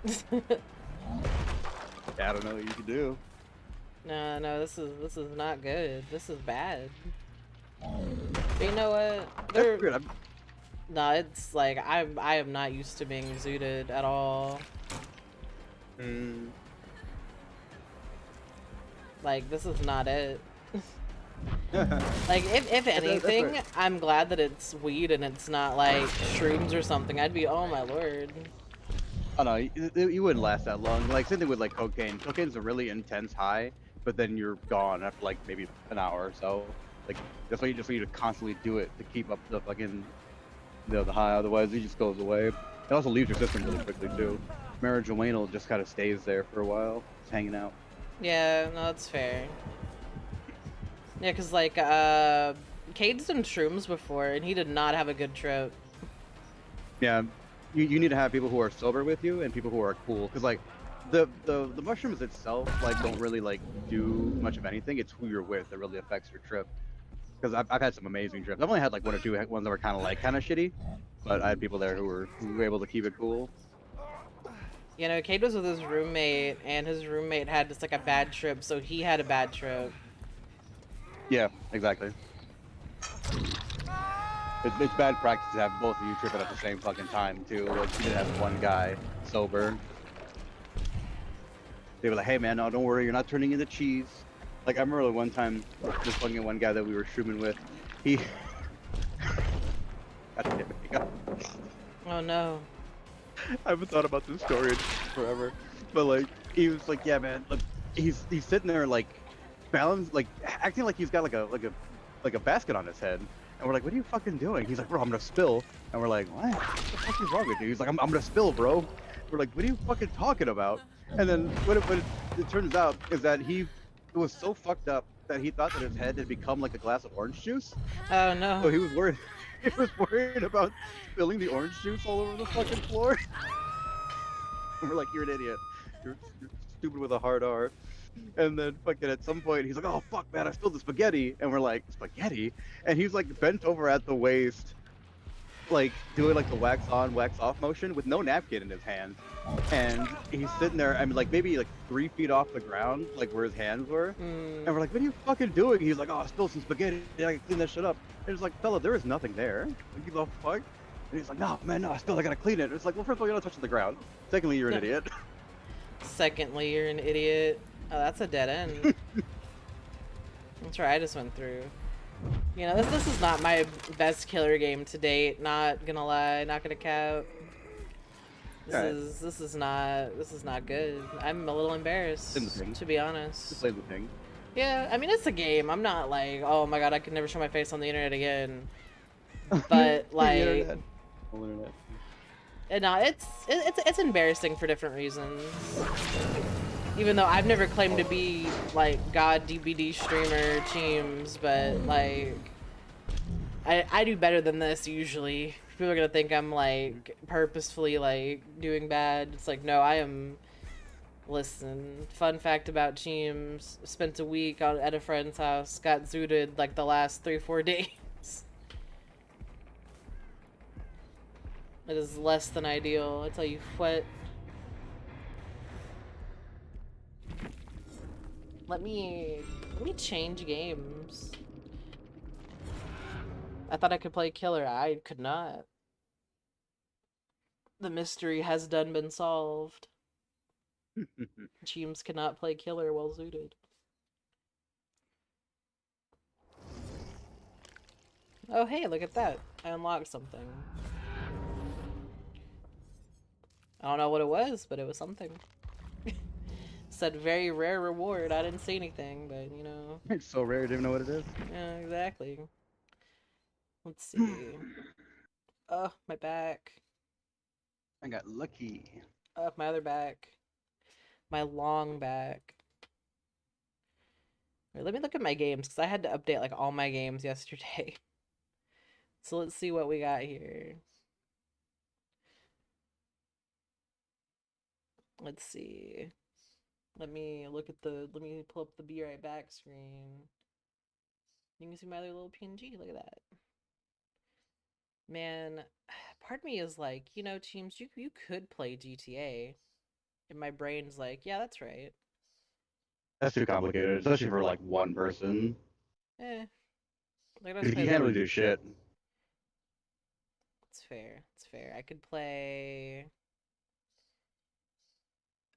Yeah, I don't know what you can do. No, this is not good. This is bad. But you know what? That's good. No, it's like I am not used to being zooted at all. Like, this is not it. Like, if anything, right. I'm glad that it's weed and it's not like shrooms or something. I'd be, oh my lord. Oh no, you wouldn't last that long. Like, same thing with like cocaine. Cocaine's a really intense high, but then you're gone after like maybe an hour or so. Like, that's why you just need to constantly do it to keep up the fucking, the high. Otherwise, it just goes away. It also leaves your system really quickly too. Marijuana just kind of stays there for a while, just hanging out. Yeah, no, that's fair. Yeah, cause like Cade's done shrooms before and he did not have a good trip. Yeah, you need to have people who are sober with you and people who are cool, because like the mushrooms itself like don't really like do much of anything. It's who you're with that really affects your trip. Because I've had some amazing trips. I've only had like one or two ones that were kind of shitty, but I had people there who were able to keep it cool. You know, Cade was with his roommate and his roommate had just like a bad trip, so he had a bad trip. Yeah, exactly. It's bad practice to have both of you tripping at the same fucking time too. Like, you didn't have one guy sober. They were like, "Hey man, no, don't worry, you're not turning into cheese." Like, I remember the one time, this fucking one guy that we were shrooming with, he... God damn it, he got... Oh no. I haven't thought about this story in forever, but like, he was like, "Yeah man," like, he's sitting there like, balanced, like, acting like he's got like a basket on his head. And we're like, "What are you fucking doing?" He's like, "Bro, I'm gonna spill." And we're like, "What? What the fuck is wrong with you?" He's like, I'm gonna spill, bro." We're like, "What are you fucking talking about?" And then what it turns out is that he was so fucked up that he thought that his head had become like a glass of orange juice. Oh no. So he was worried. He was worried about spilling the orange juice all over the fucking floor. And we're like, "You're an idiot. You're stupid with a hard R." And then fucking at some point he's like, "Oh fuck man, I spilled the spaghetti." And we're like, "Spaghetti?" And he's like bent over at the waist, like doing like the wax on, wax off motion with no napkin in his hand. And he's sitting there, I mean, like maybe like 3 feet off the ground, like where his hands were. And we're like, "What are you fucking doing?" He's like, "Oh, I spilled some spaghetti. I can clean that shit up." And it's like, "Fella, there is nothing there. Like, the fuck?" And he's like, "No, man, no, I gotta clean it." It's like, well, first of all, you're not touching the ground. Secondly, you're an idiot. Secondly, you're an idiot. Oh, that's a dead end. That's right, I just went through. You know, this is not my best killer game to date. Not gonna lie, not gonna cap. Alright, This is not good. I'm a little in the embarrassed, ping. to be Just honest. play the ping. Yeah, I mean it's a game. I'm not like, oh my god, I could never show my face on the internet again. But The like, internet. Whole internet. no, it's embarrassing for different reasons. Even though I've never claimed to be like God DBD streamer Cheems, but like I do better than this usually. People are gonna think I'm like purposefully like doing bad. It's like no, I am. Listen, fun fact about Cheems: spent a week out at a friend's house, got zooted like the last 3-4 days. It is less than ideal. I tell you what. Let me change games. I thought I could play killer. I could not. The mystery has done been solved. Cheems cannot play killer while zooted. Oh hey, look at that. I unlocked something. I don't know what it was, but it was something. Said very rare reward. I didn't see anything, but you know. It's so rare, you don't even know what it is. Yeah, exactly. Let's see. Oh, my back. I got lucky. Oh, my other back. My long back. Right, let me look at my games, because I had to update like all my games yesterday. So let's see what we got here. Let's see. Let me pull up the Be Right Back screen. You can see my other little PNG. Look at that. Man, part of me is like, you know, Teams, you could play GTA. And my brain's like, yeah, that's right. That's too complicated, especially for like one person. Eh. Like, let's 'Cause play you a can't little. really do shit. It's fair. It's fair. I could play.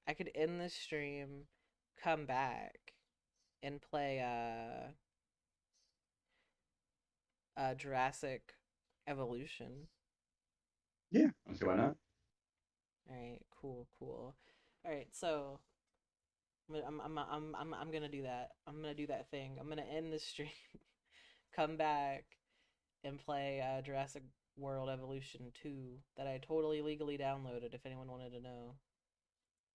I could end the stream, come back, and play Jurassic Evolution. Yeah, I see why not. All right, cool, cool. All right, so I'm gonna do that. I'm gonna do that thing. I'm gonna end the stream, come back, and play Jurassic World Evolution 2 that I totally legally downloaded. If anyone wanted to know.